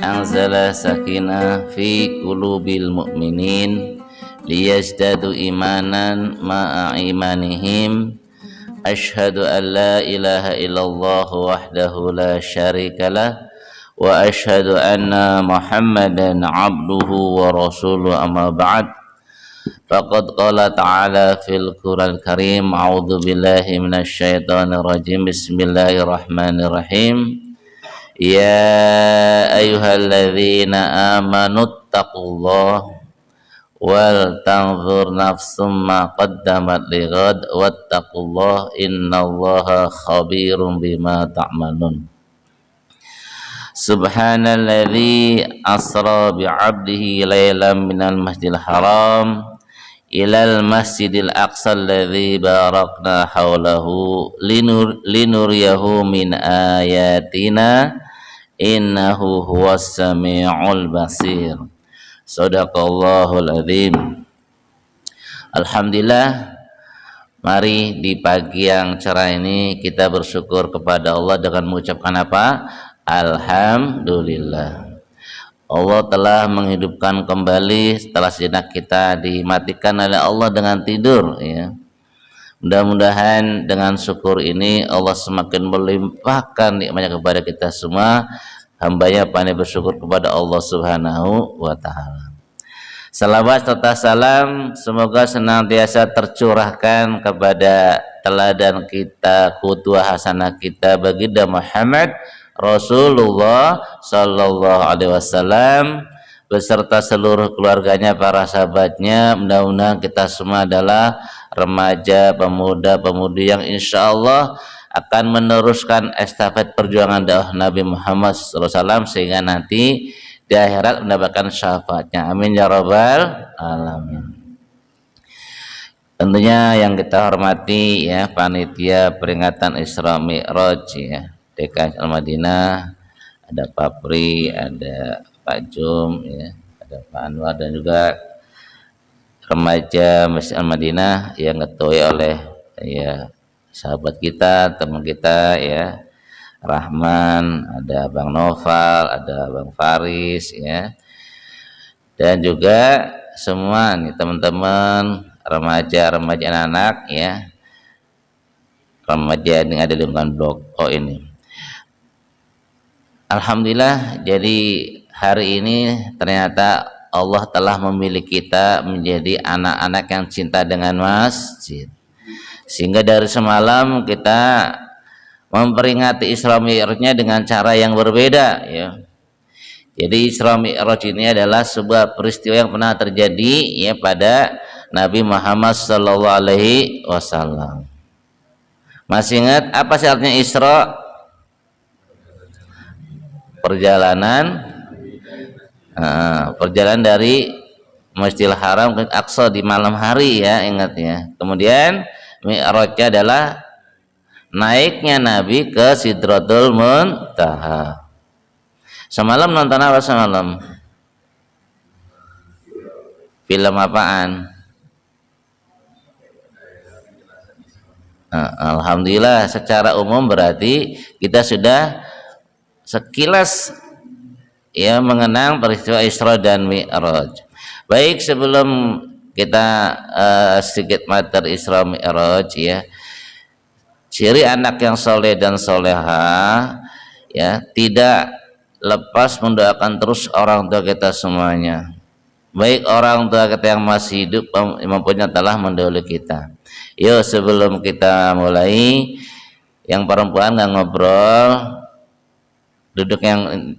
anzala sakinah fi qulubil mu'minin liyazdadu imanan ma'a imanihim. Ashhadu an la ilaha illallah wahdahu la syarikalah wa ashhadu anna Muhammadan abduhu wa rasuluhu, amma ba'd. Faqad qala ta'ala fil Qur'anil Karim, a'udzu billahi minasy syaithanir rajim. Bismillahirrahmanirrahim. Ya ayyuhalladzina amanu taqullaha wal tanzur nafsum ma qaddamat lighad wattaqullah innallaha khabirum bima ta'malun. Subhanalladzi asra bi'abdihi laylan minal masjidil haram ilal masjidil aqsa alladzi barakna hawlahu linuriyahu min ayatina innahu huwas sami'ul basir. Shadaqallahul adzim. Alhamdulillah, mari di pagi yang cerah ini kita bersyukur kepada Allah dengan mengucapkan apa? Alhamdulillah. Allah telah menghidupkan kembali setelah sejenak kita dimatikan oleh Allah dengan tidur, ya. Mudah-mudahan dengan syukur ini Allah semakin melimpahkan nikmatnya kepada kita semua. Hambanya pandai bersyukur kepada Allah Subhanahu wa ta'ala. Salawat serta salam semoga senantiasa tercurahkan kepada teladan kita, qudwah hasanah kita, baginda Muhammad Rasulullah sallallahu alaihi wasallam beserta seluruh keluarganya, para sahabatnya. Mudah-mudahan kita semua adalah remaja, pemuda, pemudi yang insya Allah akan meneruskan estafet perjuangan dakwah Nabi Muhammad SAW sehingga nanti di akhirat mendapatkan syafaatnya. Amin ya rabbal alamin. Tentunya yang kita hormati, ya, panitia peringatan Isra Mi'raj, ya, DKS Al-Madinah, ada Pak Pri, ada Pak Jum, ya, ada Pak Anwar, dan juga remaja Masjid Al-Madinah yang ketuai oleh ya sahabat kita, teman kita ya, Rahman, ada Bang Noval, ada Bang Faris ya, dan juga semua nih teman-teman remaja-remaja anak-anak ya, remaja yang ada di lingkungan blok O ini. Alhamdulillah, jadi hari ini ternyata Allah telah memilih kita menjadi anak-anak yang cinta dengan masjid, sehingga dari semalam kita memperingati Isra Mi'rajnya dengan cara yang berbeda ya. Jadi Isra Mi'raj ini adalah sebuah peristiwa yang pernah terjadi ya pada Nabi Muhammad SAW. Masih ingat apa syaratnya Isra? Perjalanan dari Masjidil Haram ke Aqsa di malam hari ya, ingat ya. Kemudian Mi'rajnya adalah naiknya Nabi ke Sidratul Muntaha. Semalam nonton apa semalam? Film apaan? Alhamdulillah, secara umum berarti kita sudah sekilas ya mengenang peristiwa Isra dan Mi'raj. Baik, sebelum kita sedikit materi Isra Mi'raj ya, ciri anak yang soleh dan soleha ya tidak lepas mendoakan terus orang tua kita semuanya, baik orang tua kita yang masih hidup maupun yang telah mendahului kita. Yuk sebelum kita mulai, yang perempuan nggak ngobrol, duduk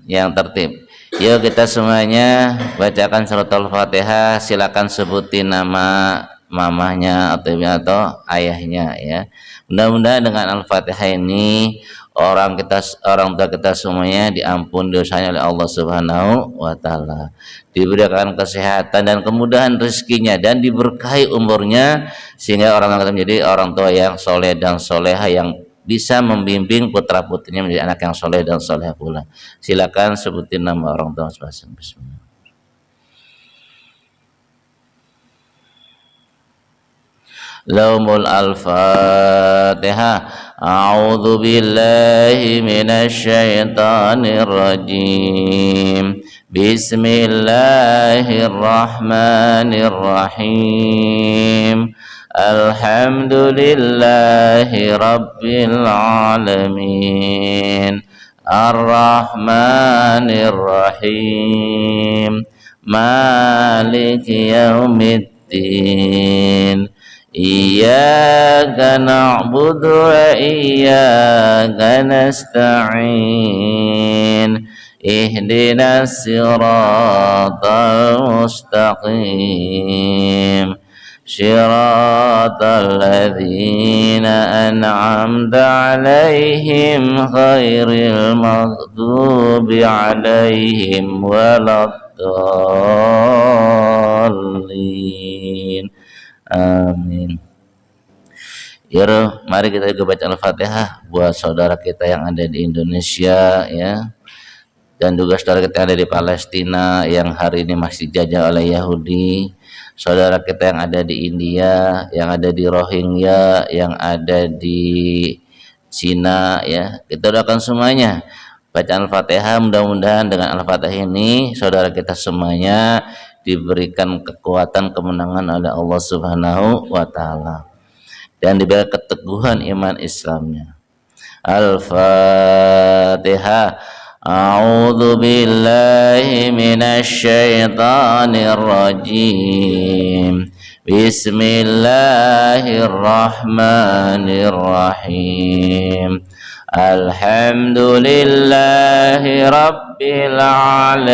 yang tertib. Yuk kita semuanya bacakan surat Al-Fatihah. Silakan sebutin nama mamahnya atau ayahnya ya. Mudah-mudahan dengan Al-Fatihah ini orang tua kita semuanya diampuni dosanya oleh Allah Subhanahu wa taala, diberikan kesehatan dan kemudahan rezekinya, dan diberkahi umurnya, sehingga orang tua kita menjadi orang tua yang soleh dan soleha, yang bisa membimbing putra putrinya menjadi anak yang soleh dan soleha pula. Silakan sebutin nama orang tua masing-masing. Bismillah. Laumul Al-Fatihah. A'udzu billahi minasy syaithanir rajim. Bismillahirrahmanirrahim. Alhamdulillahi rabbil alamin. Ar-Rahmanir Rahim. Maliki yaumiddin. Iyyaka na'budu wa iyyaka nasta'in. Ihdinas siratal mustaqim. Siratal ladzina an'amta 'alaihim ghairil maghdubi 'alaihim waladdallin. Amin. Ya, mari kita juga baca Al-Fatihah buat saudara kita yang ada di Indonesia ya, dan juga saudara kita yang ada di Palestina yang hari ini masih dijajah oleh Yahudi, saudara kita yang ada di India, yang ada di Rohingya, yang ada di Cina ya, kita doakan semuanya. Bacaan Al-Fatihah, mudah-mudahan dengan Al-Fatihah ini saudara kita semuanya diberikan kekuatan kemenangan oleh Allah Subhanahu wa taala, dan diberikan keteguhan iman Islamnya. Al-Fatihah. A'udzu billahi minasy syaithanir rajim. Bismillahirrahmanirrahim. Alhamdulillahi rabbil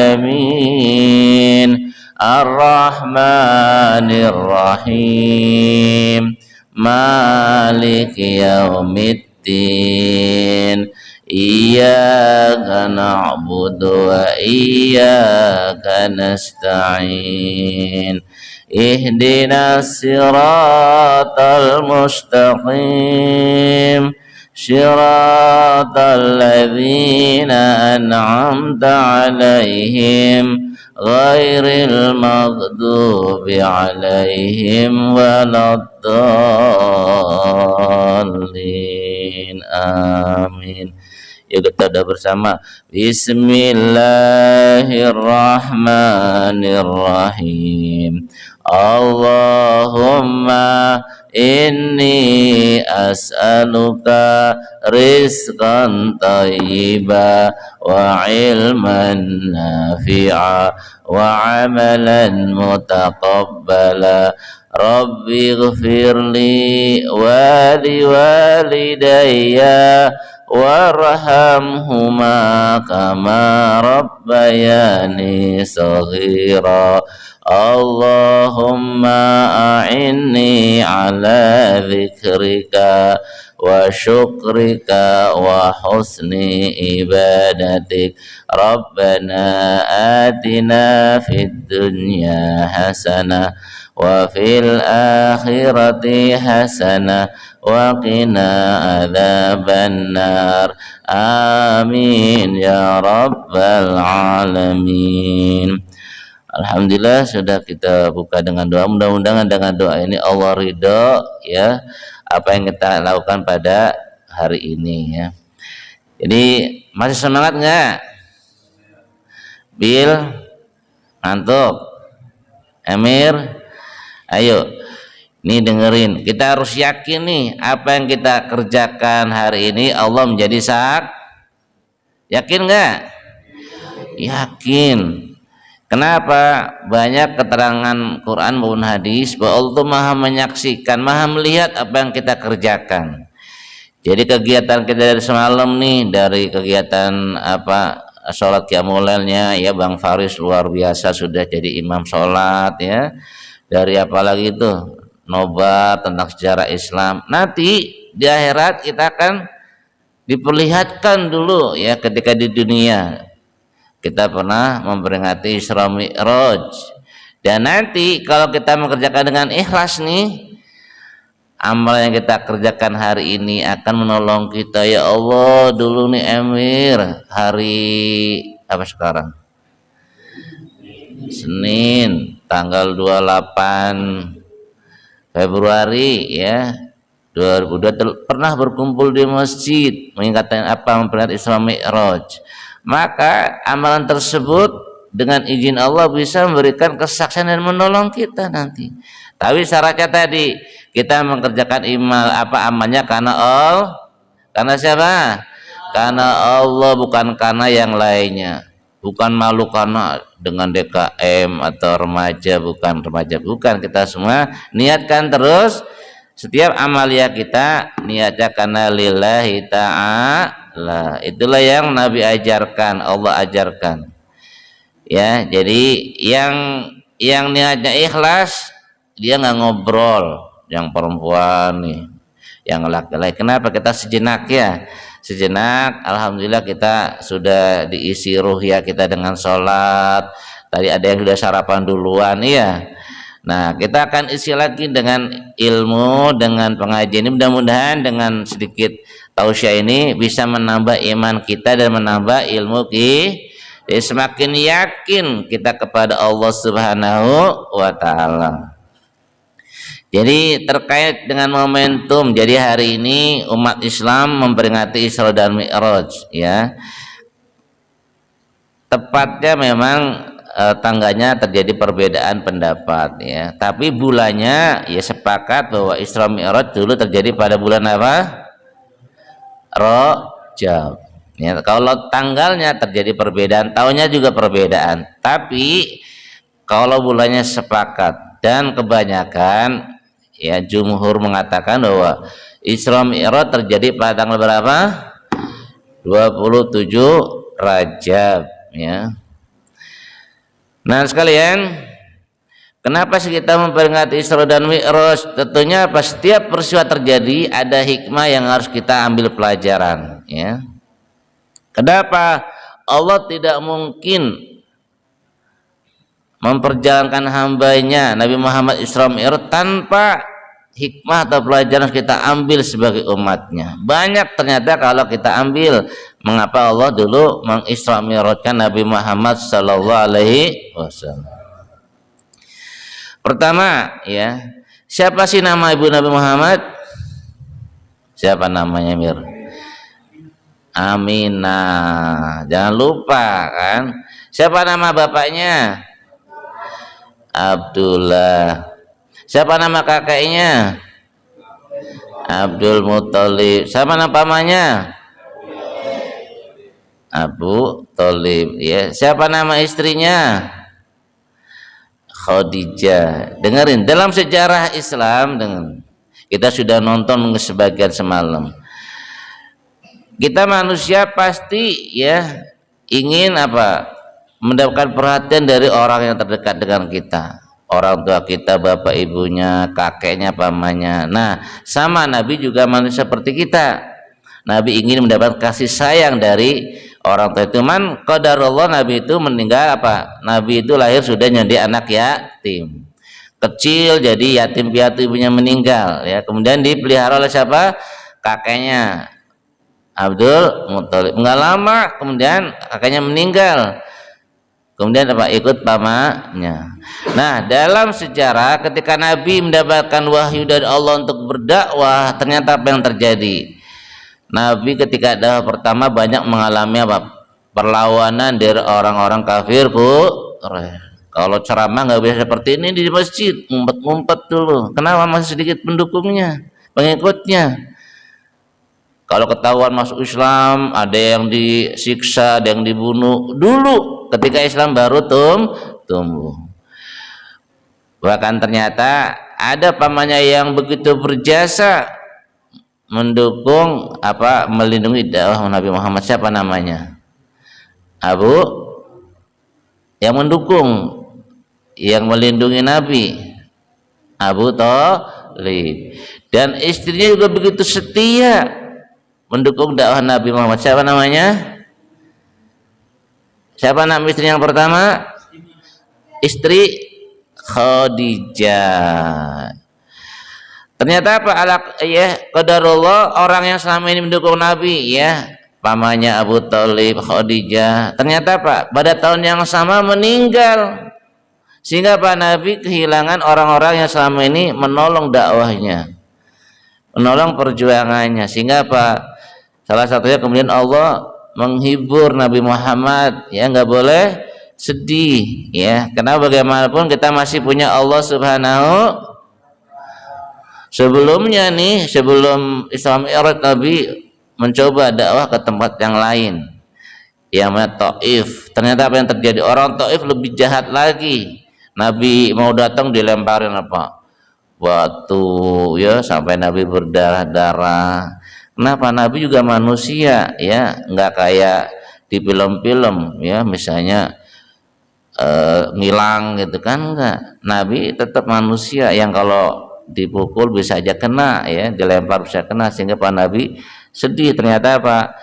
alamin. Ar-Rahmanir Rahim. Maliki yaumiddin. Iyyaka na'budu wa iyyaka nasta'in. Ihdinas siratal mustaqim. Shiratal ladzina an'amta 'alaihim ghairil maghdubi 'alaihim waladdallin. Amin. Yuk kita doa bersama. Bismillahirrahmanirrahim. Allahumma inni as'aluka rizqan thayyiba wa ilman nafi'a wa amalan mutaqabbala. Rabbi ighfirli wa liwalidayya warhamhuma kama rabbayani saghira. Allahumma a'inni ala dzikrika wa syukrika wa husni ibadatik. Rabbana atina fid dunya hasanah wa fil akhirati hasanah wa qina adzabannar. Amin ya rabbal alamin. Alhamdulillah sudah kita buka dengan doa. Mudah-mudahan dengan doa ini Allah ridho ya apa yang kita lakukan pada hari ini ya. Jadi masih semangat nggak? Bil, ngantuk, Emir, ayo. Nih dengerin, kita harus yakin nih apa yang kita kerjakan hari ini Allah menjadi yakin nggak? Yakin. Kenapa? Banyak keterangan Quran maupun hadis bahwa Allah Maha menyaksikan, Maha melihat apa yang kita kerjakan. Jadi kegiatan kita dari semalam nih, dari kegiatan sholat qiyamul lailnya ya, Bang Faris luar biasa sudah jadi imam sholat ya. Dari apalagi itu nobat tentang sejarah Islam. Nanti di akhirat kita akan diperlihatkan dulu ya, ketika di dunia kita pernah memperingati Isra Mi'raj, dan nanti kalau kita mengerjakan dengan ikhlas nih, amal yang kita kerjakan hari ini akan menolong kita. Ya Allah, dulu nih Emir, hari apa sekarang? Senin tanggal 28 Februari ya 2002 pernah berkumpul di masjid mengingatkan memperingati Isra Mi'raj. Maka amalan tersebut dengan izin Allah bisa memberikan kesaksian dan menolong kita nanti. Tapi syaratnya tadi kita mengerjakan amalnya karena karena siapa? Karena Allah, bukan karena yang lainnya. Bukan malu karena dengan DKM atau remaja, bukan kita semua niatkan terus setiap amalia kita niatnya karena lillahi ta'ala. Itulah yang Nabi ajarkan, Allah ajarkan ya. Jadi yang niatnya ikhlas, dia nggak ngobrol, yang perempuan nih, yang laki-laki. Kenapa? Kita sejenak ya, sejenak. Alhamdulillah kita sudah diisi ruh ya kita dengan sholat. Tadi ada yang sudah sarapan duluan ya. Nah, kita akan isi lagi dengan ilmu, dengan pengajian ini. Mudah-mudahan dengan sedikit tausiah ini bisa menambah iman kita dan menambah ilmu kita. Jadi semakin yakin kita kepada Allah Subhanahu wa ta'ala. Jadi terkait dengan momentum, jadi hari ini umat Islam memperingati Isra dan Mi'raj ya. Tepatnya memang tangganya terjadi perbedaan pendapat ya. Tapi bulannya ya sepakat bahwa Isra Mi'raj dulu terjadi pada bulan apa? Rajab. Ya, kalau tanggalnya terjadi perbedaan, tahunnya juga perbedaan. Tapi kalau bulannya sepakat dan kebanyakan ya jumhur mengatakan bahwa Isra Mi'raj terjadi pada tanggal berapa? 27 Rajab ya. Nah sekalian, kenapa sih kita memperingati Isra dan Mi'raj? Tentunya setiap peristiwa terjadi ada hikmah yang harus kita ambil pelajaran ya. Kenapa Allah tidak mungkin memperjalankan hambanya Nabi Muhammad Isra Mi'raj tanpa hikmah atau pelajaran kita ambil sebagai umatnya? Banyak ternyata kalau kita ambil. Mengapa Allah dulu mengisra mi'rajkan Nabi Muhammad sallallahu alaihi wasallam? Pertama, ya, siapa sih nama ibu Nabi Muhammad? Siapa namanya, Mir? Aminah. Jangan lupa kan. Siapa nama bapaknya? Abdullah. Siapa nama kakeknya? Abdul Muthalib. Siapa nama pamannya? Abu Thalib. Ya. Siapa nama istrinya? Khadijah. Dengerin, dalam sejarah Islam, kita sudah nonton sebagian semalam. Kita manusia pasti ya ingin apa? Mendapatkan perhatian dari orang yang terdekat dengan kita. Orang tua kita, bapak ibunya, kakeknya, pamannya. Nah, sama Nabi juga manusia seperti kita. Nabi ingin mendapat kasih sayang dari orang tua. Cuman qadarullah Nabi itu meninggal apa? Nabi itu lahir sudah jadi anak yatim. Kecil jadi yatim piatu, ibunya meninggal ya. Kemudian dipelihara oleh siapa? Kakeknya Abdul Muthalib. Enggak lama kemudian kakeknya meninggal. Kemudian apa? Ikut pamannya. Nah, dalam sejarah ketika Nabi mendapatkan wahyu dari Allah untuk berdakwah, ternyata apa yang terjadi? Nabi ketika dakwah pertama banyak mengalami apa? Perlawanan dari orang-orang kafir. Kalau ceramah nggak bisa seperti ini di masjid, ngumpet-ngumpet dulu. Kenapa? Masih sedikit pendukungnya, pengikutnya. Kalau ketahuan masuk Islam, ada yang disiksa, ada yang dibunuh. Dulu ketika Islam baru tumbuh. Bahkan ternyata ada pamannya yang begitu berjasa mendukung apa, melindungi dakwah Nabi Muhammad. Siapa namanya? Abu, yang mendukung, yang melindungi Nabi, Abu Thalib. Dan istrinya juga begitu setia mendukung dakwah Nabi Muhammad. Siapa namanya? Siapa nama istri yang pertama? Istri Khadijah. Ternyata apa? Ya, qadarullah orang yang selama ini mendukung Nabi ya, pamannya Abu Thalib, Khadijah. Ternyata apa? Pada tahun yang sama meninggal. Sehingga Pak Nabi kehilangan orang-orang yang selama ini menolong dakwahnya, menolong perjuangannya. Sehingga apa? Salah satunya kemudian Allah menghibur Nabi Muhammad ya, nggak boleh sedih ya, karena bagaimanapun kita masih punya Allah Subhanahu. Sebelumnya nih, sebelum Islam Mi'raj, Nabi mencoba dakwah ke tempat yang lain, yang namanya Taif. Ternyata apa yang terjadi? Orang Taif lebih jahat lagi. Nabi mau datang dilemparin apa? Batu ya, sampai Nabi berdarah-darah. Kenapa? Nabi juga manusia ya, nggak kayak di film-film ya, misalnya ngilang gitu kan, enggak. Nabi tetap manusia yang kalau dipukul bisa aja kena ya, dilempar bisa kena. Sehingga Pak Nabi sedih. Ternyata apa?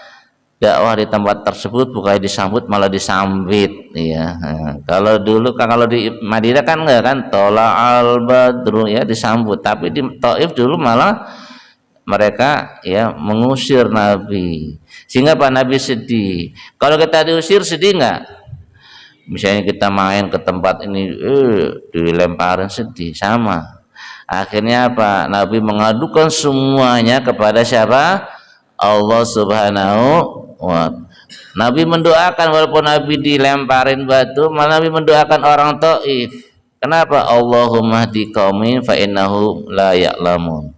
Dakwah di tempat tersebut bukan disambut malah disambit ya. Nah, kalau dulu kan, kalau di Madinah kan enggak kan, tola'al badru ya, disambut. Tapi di Taif dulu malah mereka ya mengusir Nabi. Sehingga Pak Nabi sedih. Kalau kita diusir sedih enggak? Misalnya kita main ke tempat ini dilemparin, sedih. Sama. Akhirnya apa? Nabi mengadukan semuanya kepada siapa? Allah Subhanahu wa ta'ala. Nabi mendoakan, walaupun Nabi dilemparin batu, malah Nabi mendoakan orang Taif. Kenapa? Allahumma hdi qaumin fa innahum la ya'lamun.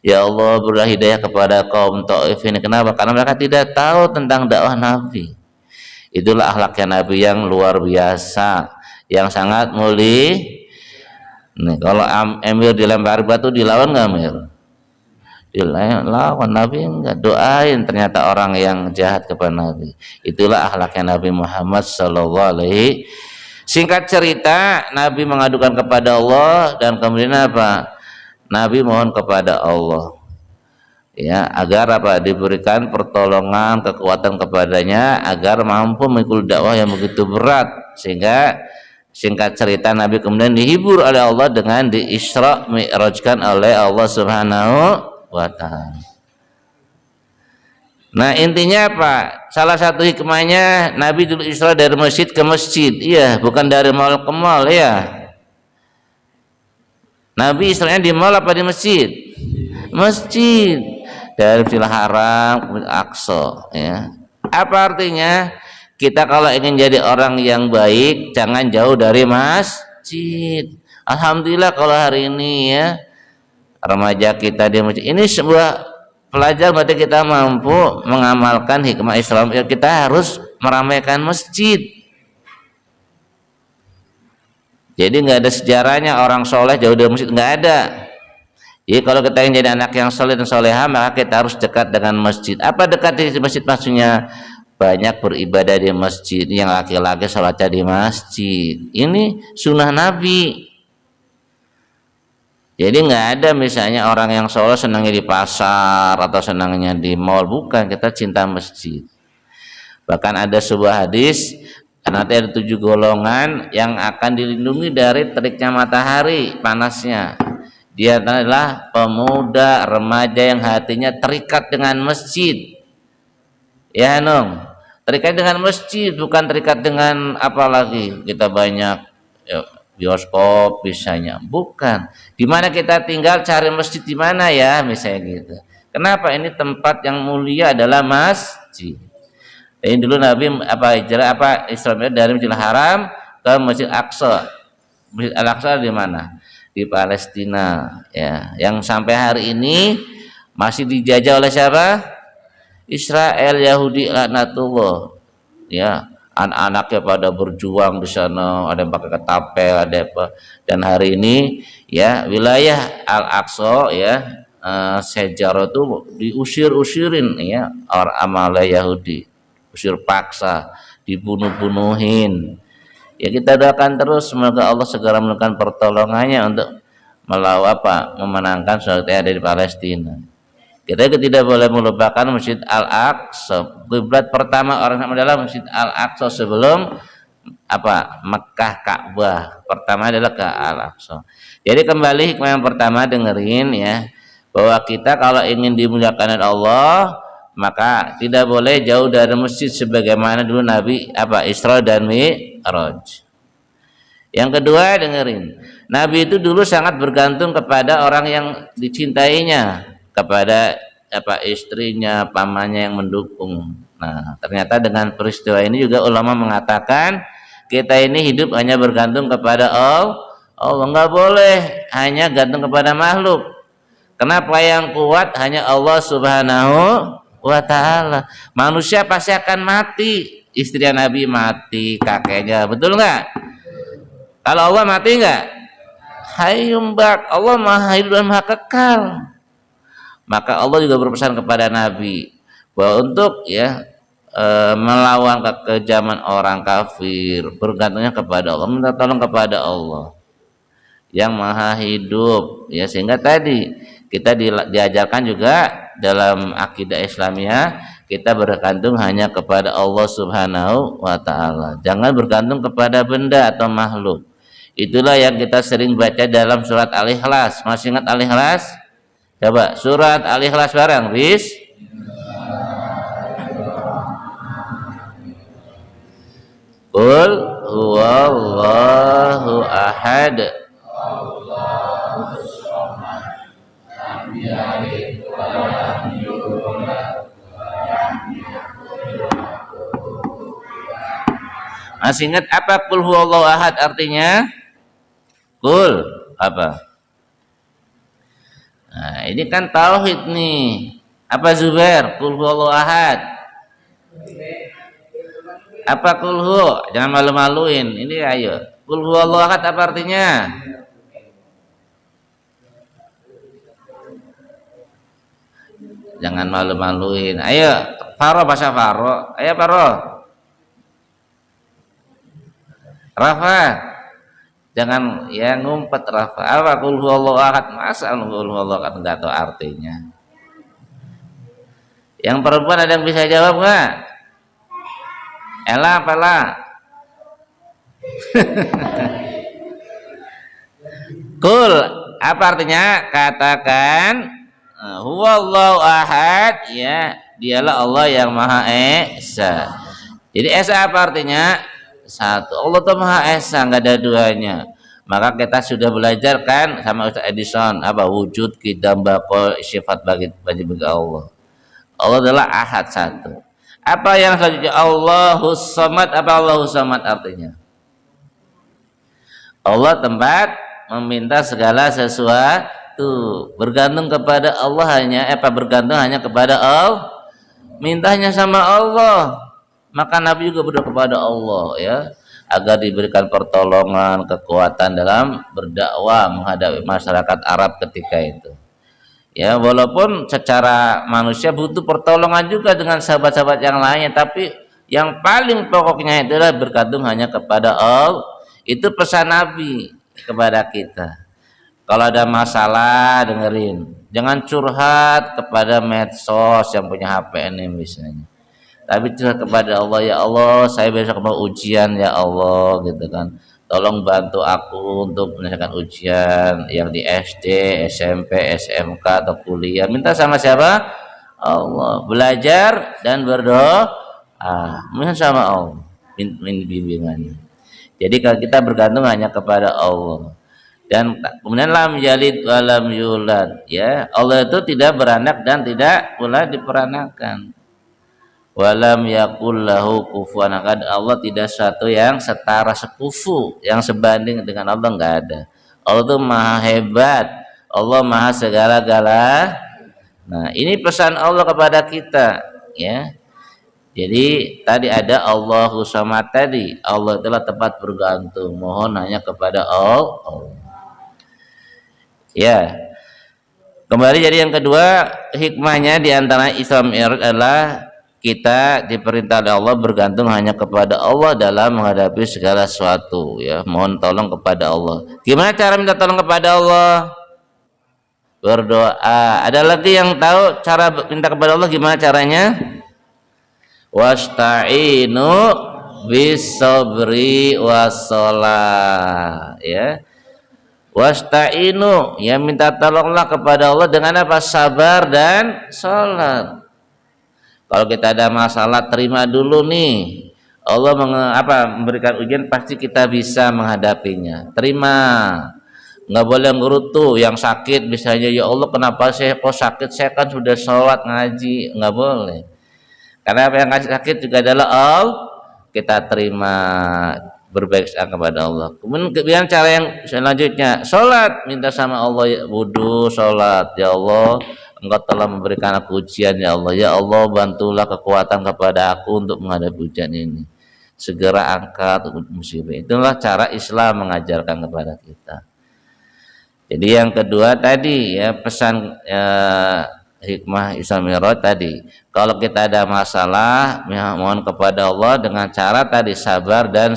Ya Allah, berilah hidayah kepada kaum Taif ini. Kenapa? Karena mereka tidak tahu tentang dakwah Nabi. Itulah akhlaknya Nabi yang luar biasa, yang sangat mulia. Nih, kalau Emir dilempar batu dilawan nggak, Emir? Dilawan. Nabi enggak, doain ternyata orang yang jahat kepada Nabi. Itulah akhlaknya Nabi Muhammad sallallahu alaihi. Singkat cerita, Nabi mengadukan kepada Allah dan kemudian apa? Nabi mohon kepada Allah ya, agar apa? Diberikan pertolongan, kekuatan kepadanya agar mampu mengikul dakwah yang begitu berat. Sehingga Singkat cerita, Nabi kemudian dihibur oleh Allah dengan di-Isra Mi'rajkan oleh Allah Subhanahu wa taala. Nah, intinya apa? Salah satu hikmahnya Nabi dulu Isra dari masjid ke masjid. Iya, bukan dari mall ke mall ya. Nabi Isra'nya di mall apa di masjid? Masjid. Dari Masjidil Haram ke Aqsa ya. Apa artinya? Kita kalau ingin jadi orang yang baik, jangan jauh dari masjid. Alhamdulillah kalau hari ini ya remaja kita di masjid. Ini sebuah pelajaran berarti kita mampu mengamalkan hikmah Islam. Ya, kita harus meramaikan masjid. Jadi nggak ada sejarahnya orang soleh jauh dari masjid, nggak ada. Jadi kalau kita ingin jadi anak yang soleh dan soleha, maka kita harus dekat dengan masjid. Apa dekat di masjid maksudnya? Banyak beribadah di masjid. Yang laki-laki sholatnya di masjid. Ini sunnah Nabi. Jadi nggak ada misalnya orang yang sholat senangnya di pasar atau senangnya di mall. Bukan, kita cinta masjid. Bahkan ada sebuah hadis, nanti ada 7 golongan yang akan dilindungi dari teriknya matahari panasnya. Dia adalah pemuda remaja yang hatinya terikat dengan masjid. Ya Nong, terikat dengan masjid, bukan terikat dengan apa lagi kita banyak ya, bioskop misalnya, bukan. Di mana kita tinggal cari masjid di mana ya, misalnya gitu. Kenapa? Ini tempat yang mulia adalah masjid. Ini dulu Nabi hijrah Isra dari Masjidil Haram ke Masjid Aqsa. Masjid Al-Aqsa di mana? Di Palestina ya, yang sampai hari ini masih dijajah oleh siapa? Israel, Yahudi laknatullah ya. Anak-anaknya pada berjuang di sana, ada yang pakai ketapel, ada apa. Dan hari ini ya wilayah Al-Aqsa ya sejarah itu diusir-usirin ya orang amalah Yahudi, usir paksa, dibunuh-bunuhin. Ya kita doakan terus semoga Allah segera memberikan pertolongannya untuk memenangkan saudara yang ada di Palestina. Kita tidak boleh melupakan Masjid Al-Aqsa. Kiblat pertama orang Islam adalah Masjid Al-Aqsa sebelum Mekah Ka'bah. Pertama adalah ke Al-Aqsa. Jadi kembali hikmah yang pertama, dengerin ya, bahwa kita kalau ingin dimuliakan oleh Allah, maka tidak boleh jauh dari masjid sebagaimana dulu Nabi Isra dan Mi'raj. Yang kedua, dengerin, Nabi itu dulu sangat bergantung kepada orang yang dicintainya, kepada istrinya, pamannya yang mendukung. Nah, ternyata dengan peristiwa ini juga ulama mengatakan kita ini hidup hanya bergantung kepada Allah. Nggak boleh hanya gantung kepada makhluk. Kenapa? Yang kuat hanya Allah Subhanahu wa ta'ala. Manusia pasti akan mati. Istri Nabi mati, kakeknya, betul nggak? Kalau Allah mati nggak? Hayyum baq, Allah maha hidup dan maha kekal. Maka Allah juga berpesan kepada Nabi bahwa untuk melawan kekejaman orang kafir, bergantungnya kepada Allah, minta tolong kepada Allah yang maha hidup ya. Sehingga tadi kita diajarkan juga dalam akidah Islamiyah, kita bergantung hanya kepada Allah Subhanahu wa ta'ala. Jangan bergantung kepada benda atau makhluk. Itulah yang kita sering baca dalam surat Al-Ikhlas. Masih ingat Al-Ikhlas? Coba surat Al-Ikhlas bareng, bis. Qul huwallahu ahad. Masih ingat apa qul huwallahu ahad artinya? Qul apa? Nah, ini kan tauhid nih. Apa Zubair? Qul huwallahu ahad. Apa qul hu? Jangan malu-maluin. Ini ayo. Qul huwallahu ahad apa artinya? Jangan malu-maluin. Ayo, Faro bahasa Faro. Ayo Faro. Rafa. Jangan ya ngumpet Rafa. Apa qul huwallahu ahad? Masa qul huwallahu ahad enggak tahu artinya. Yang perempuan ada yang bisa jawab enggak? Ella apa lah? Kul, apa artinya? Katakan huwallahu ahad, ya, dialah Allah yang Maha Esa. Jadi Esa apa artinya? Satu. Allah itu Maha Esa, nggak ada duanya. Maka kita sudah belajar kan sama Ustaz Edison apa wujud kidam bako sifat bagi Allah. Allah adalah ahad, satu. Apa yang selanjutnya? Allahus Samad. Apa Allahus Samad artinya? Allah tempat meminta segala sesuatu, bergantung kepada Allah bergantung hanya kepada Allah, mintanya sama Allah. Maka Nabi juga berdoa kepada Allah, ya, agar diberikan pertolongan, kekuatan dalam berdakwah menghadapi masyarakat Arab ketika itu. Ya, walaupun secara manusia butuh pertolongan juga dengan sahabat-sahabat yang lainnya, tapi yang paling pokoknya adalah bergantung hanya kepada Allah. Itu pesan Nabi kepada kita. Kalau ada masalah, dengerin, jangan curhat kepada medsos yang punya HP ini misalnya, tapi curhat kepada Allah. Ya Allah, saya besok mau ujian, ya Allah, gitu kan, tolong bantu aku untuk menyelesaikan ujian yang di SD, SMP, SMK atau kuliah. Minta sama siapa? Allah. Belajar dan berdoa, minta sama Allah bimbingannya. Jadi kalau kita bergantung hanya kepada Allah, dan kemudian lam yalid walam yulad, ya, Allah itu tidak beranak dan tidak pula diperanakan. Walam yakul lahu kufuwan ahad, Allah tidak satu yang setara, sekufu, yang sebanding dengan Allah, enggak ada. Allah itu maha hebat, Allah maha segala-gala. Nah, ini pesan Allah kepada kita, ya. Jadi tadi ada Allahu Samad tadi, Allah adalah tempat bergantung, mohon hanya kepada Allah. Ya. Kembali, jadi yang kedua hikmahnya di antara Isra Mi'raj adalah kita diperintah oleh Allah bergantung hanya kepada Allah dalam menghadapi segala sesuatu, ya, mohon tolong kepada Allah. Gimana cara minta tolong kepada Allah? Berdoa. Ada lagi yang tahu cara minta kepada Allah gimana caranya? Wasta'inu bis-sabri was-shalah, ya. Wasta'inu, ya, minta tolonglah kepada Allah dengan apa? Sabar dan salat. Kalau kita ada masalah, terima dulu nih. Allah memberikan ujian, pasti kita bisa menghadapinya. Terima. Nggak boleh ngerutu. Yang sakit misalnya, ya Allah kenapa saya kok sakit? Saya kan sudah sholat ngaji. Nggak boleh. Karena apa yang sakit juga adalah Allah, kita terima, berbaik sangka kepada Allah. Kemudian cara yang selanjutnya, sholat, minta sama Allah, ya, wudu, sholat, ya Allah, Engkau telah memberikan aku ujian, ya Allah, ya Allah, bantulah kekuatan kepada aku untuk menghadapi ujian ini, segera angkat musibah. Itulah cara Islam mengajarkan kepada kita. Jadi yang kedua tadi, ya, pesan hikmah Isra Mi'raj tadi, kalau kita ada masalah, mohon kepada Allah dengan cara tadi sabar dan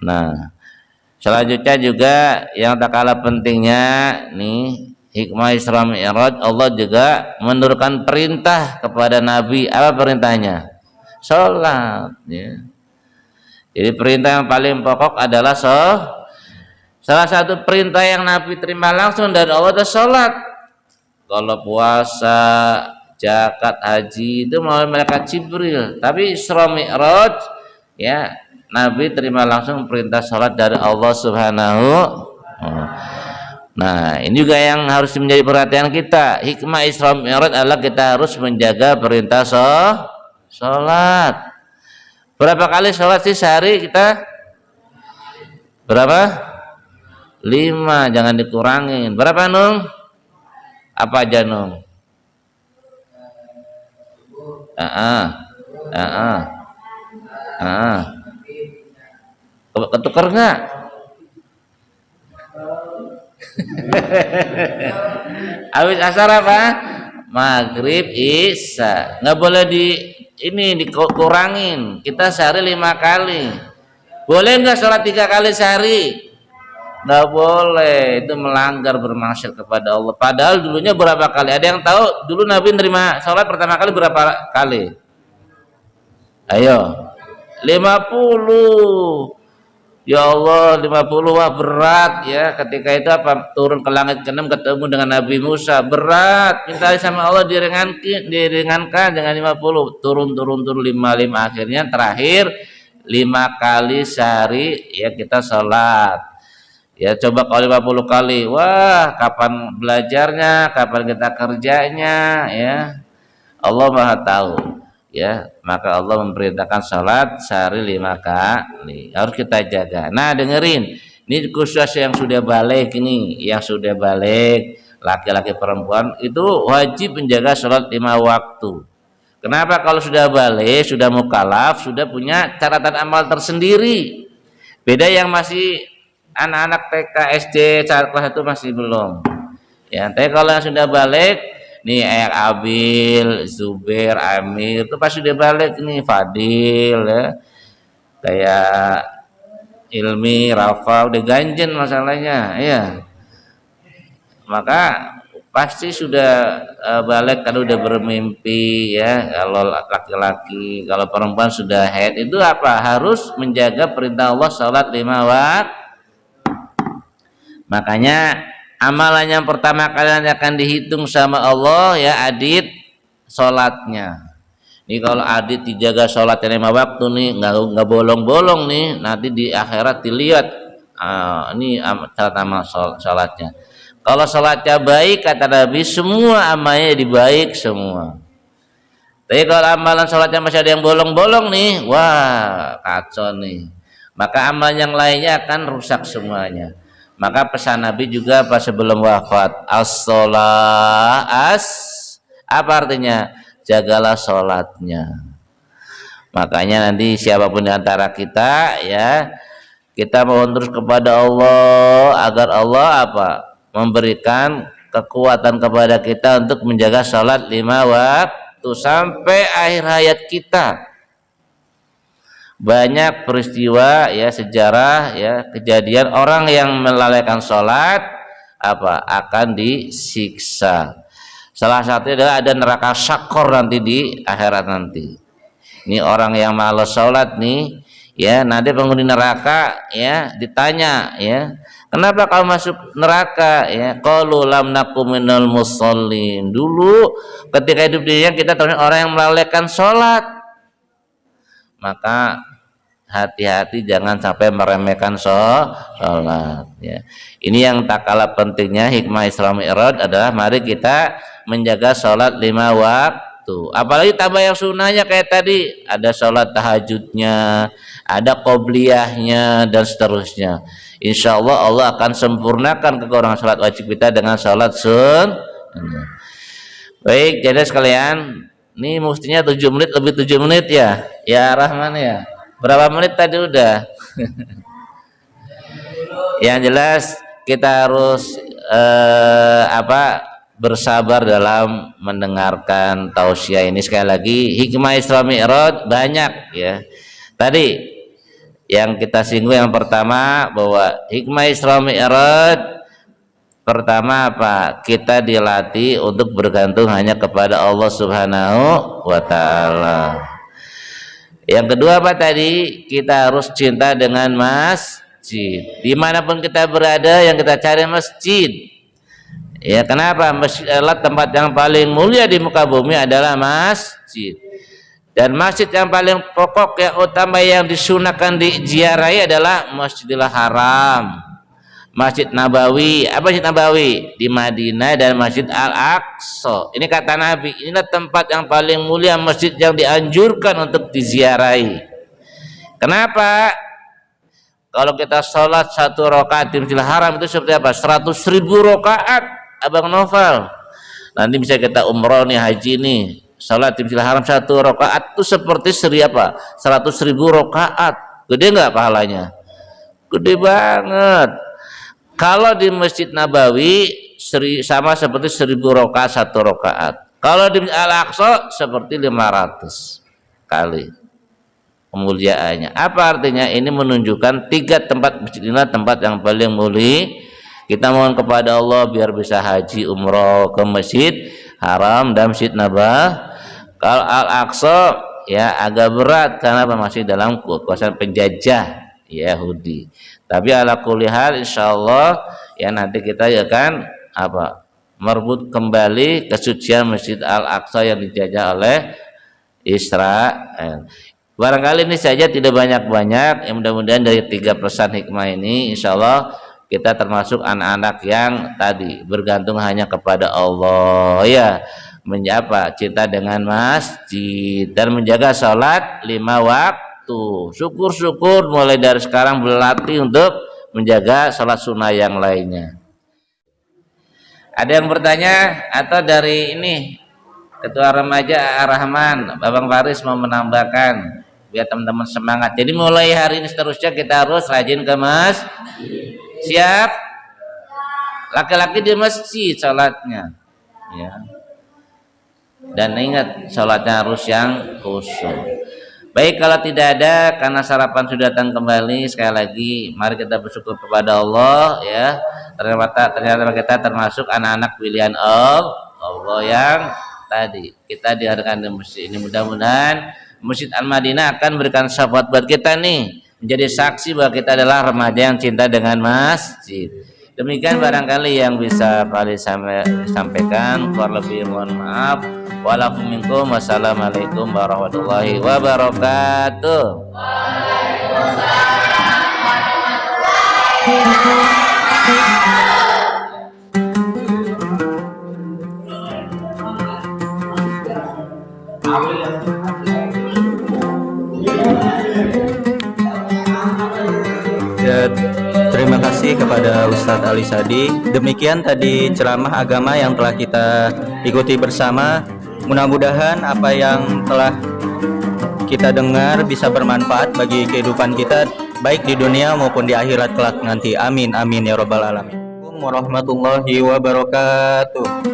Nah, selanjutnya juga yang tak kalah pentingnya nih, hikmah Isra Mi'raj, Allah juga menurunkan perintah kepada Nabi. Apa perintahnya? Sholat, ya. Jadi perintah yang paling pokok adalah salah satu perintah yang Nabi terima langsung dari Allah adalah sholat. Kalau puasa, zakat, haji itu melalui malaikat Jibril. Tapi Isra Mi'raj, ya, Nabi terima langsung perintah sholat dari Allah Subhanahu. Nah, ini juga yang harus menjadi perhatian kita. Hikmah Isra Mi'raj adalah kita harus menjaga perintah sholat. Berapa kali sholat sih sehari kita? Berapa? 5, jangan dikurangin. Berapa, Nung? Apa aja, Nung? Ketukar nggak? Habis asar apa? Maghrib, isya. Nggak boleh dikurangin. Kita sehari 5 kali. Boleh nggak sholat 3 kali sehari? Nggak boleh, itu melanggar, bermaksiat kepada Allah. Padahal dulunya berapa kali? Ada yang tahu dulu Nabi nerima sholat pertama kali berapa kali? Ayo, 50. Ya Allah 50 wah berat ya. Ketika itu apa, turun ke langit ke-6 ketemu dengan Nabi Musa, berat, minta sama Allah diringankan dengan 50, turun 55, akhirnya terakhir 5 kali sehari ya kita sholat ya. Coba kalau 50 kali, wah kapan belajarnya, kapan kita kerjanya ya, Allah Maha tahu ya. Maka Allah memerintahkan sholat sehari 5 kali, harus kita jaga. Nah dengerin, ini khusus yang sudah balik, ini yang sudah balik laki-laki perempuan itu wajib menjaga sholat 5 waktu. Kenapa? Kalau sudah balik, sudah mukallaf, sudah punya catatan amal tersendiri. Beda yang masih anak-anak TK, SD, saat kelas 1 masih belum ya. Tapi kalau yang sudah balik nih, Abil, Zubair, Amir itu pasti dia balik nih, Fadil ya, kayak Ilmi, Rafa udah ganjen masalahnya ya, maka pasti sudah balik kan, udah bermimpi ya. Kalau laki-laki, kalau perempuan sudah haid, itu apa, harus menjaga perintah Allah sholat 5 waktu. Makanya amalan yang pertama kalian akan dihitung sama Allah ya, adit sholatnya. Ini kalau adit dijaga sholatnya 5 waktu nih, nggak bolong-bolong nih, nanti di akhirat dilihat ini catatan amal sholatnya. Kalau sholatnya baik, kata Nabi, semua amalnya dibaik semua. Tapi kalau amalan sholatnya masih ada yang bolong-bolong nih, wah kacau nih, maka amalan yang lainnya akan rusak semuanya. Maka pesan Nabi juga pas sebelum wafat, apa artinya? Jagalah sholatnya. Makanya nanti siapapun di antara kita ya, kita mohon terus kepada Allah agar Allah apa, memberikan kekuatan kepada kita untuk menjaga sholat 5 waktu sampai akhir hayat kita. Banyak peristiwa ya, sejarah ya, kejadian orang yang melalaikan sholat apa, akan disiksa. Salah satunya adalah ada neraka syakor nanti di akhirat nanti. Ini orang yang malas sholat nih ya, nanti penghuni neraka ya ditanya ya, kenapa kau masuk neraka ya, qalu lam nakum minal musallin. Dulu ketika hidup di dunia kita termasuk orang yang melalaikan sholat. Maka hati-hati jangan sampai meremehkan sholat ya. Ini yang tak kalah pentingnya hikmah Isra Mi'raj adalah mari kita menjaga sholat 5 waktu. Apalagi tambah yang sunnahnya kayak tadi, ada sholat tahajudnya, ada qobliyahnya dan seterusnya. Insya Allah Allah akan sempurnakan kekurangan sholat wajib kita dengan sholat sunnah. Baik, jadi sekalian, ini mestinya 7 menit, lebih 7 menit ya. Ya Rahman ya. Berapa menit tadi udah? Yang jelas kita harus bersabar dalam mendengarkan tausiah ini. Sekali lagi, hikmah Isra Mi'raj banyak ya. Tadi yang kita singgung yang pertama, bahwa hikmah Isra Mi'raj pertama apa? Kita dilatih untuk bergantung hanya kepada Allah Subhanahu wa ta'ala. Yang kedua apa tadi? Kita harus cinta dengan masjid. Dimanapun kita berada, yang kita cari masjid. Ya, kenapa? Masjid adalah tempat yang paling mulia di muka bumi, adalah masjid. Dan masjid yang paling pokok, yang utama, yang disunahkan diziarahi adalah Masjidil Haram, Masjid Nabawi. Apa Masjid Nabawi? Di Madinah, dan Masjid Al-Aqsa. Ini kata Nabi, inilah tempat yang paling mulia, masjid yang dianjurkan untuk diziarahi. Kenapa? Kalau kita sholat 1 rakaat di Masjidil Haram itu seperti apa? 100.000 rakaat, Abang Novel. Nanti bisa kita umroh nih, haji nih, sholat di Masjidil Haram 1 rakaat itu seperti 100.000 rakaat. Gede nggak pahalanya? Gede banget. Kalau di Masjid Nabawi sama seperti 1.000 rakaat 1 rakaat. Kalau di Al-Aqsa seperti 500 kali kemuliaannya. Apa artinya? Ini menunjukkan 3 tempat masjid ini tempat yang paling mulia. Kita mohon kepada Allah biar bisa haji umroh ke Masjid Haram dan Masjid Nabawi. Kalau Al-Aqsa ya agak berat karena masih dalam kekuasaan penjajah Yahudi. Tapi ala kulli hal insyaallah ya nanti kita akan merebut kembali kesucian Masjid Al-Aqsa yang dijajah oleh Israel. Barangkali ini saja, tidak banyak-banyak. Mudah-mudahan dari 3 pesan hikmah ini insyaallah kita termasuk anak-anak yang tadi bergantung hanya kepada Allah ya, cinta dengan masjid dan menjaga sholat 5 waktu. Syukur-syukur mulai dari sekarang berlatih untuk menjaga sholat sunnah yang lainnya. Ada yang bertanya atau dari ini Ketua Remaja Ar-Rahman, Babang Faris mau menambahkan biar teman-teman semangat. Jadi mulai hari ini seterusnya kita harus rajin ke masjid. Siap? Laki-laki di masjid sholatnya ya. Dan ingat sholatnya harus yang khusyuk. Baik, kalau tidak ada karena sarapan sudah datang kembali, sekali lagi mari kita bersyukur kepada Allah ya. Ternyata kita termasuk anak-anak pilihan Allah yang tadi kita dihadirkan di masjid ini. Mudah-mudahan Masjid Al-Madinah akan berikan syafaat buat kita nih, menjadi saksi bahwa kita adalah remaja yang cinta dengan masjid. Demikian barangkali yang bisa kali sampaikan. Kurang lebih mohon maaf. Walakum wassalamualaikum warahmatullahi wabarakatuh. Ya, terima kasih kepada Ustadz Ali Sadi. Demikian tadi ceramah agama yang telah kita ikuti bersama. Mudah-mudahan apa yang telah kita dengar bisa bermanfaat bagi kehidupan kita, baik di dunia maupun di akhirat kelak nanti. Amin amin ya rabbal alamin. Warahmatullahi wabarakatuh.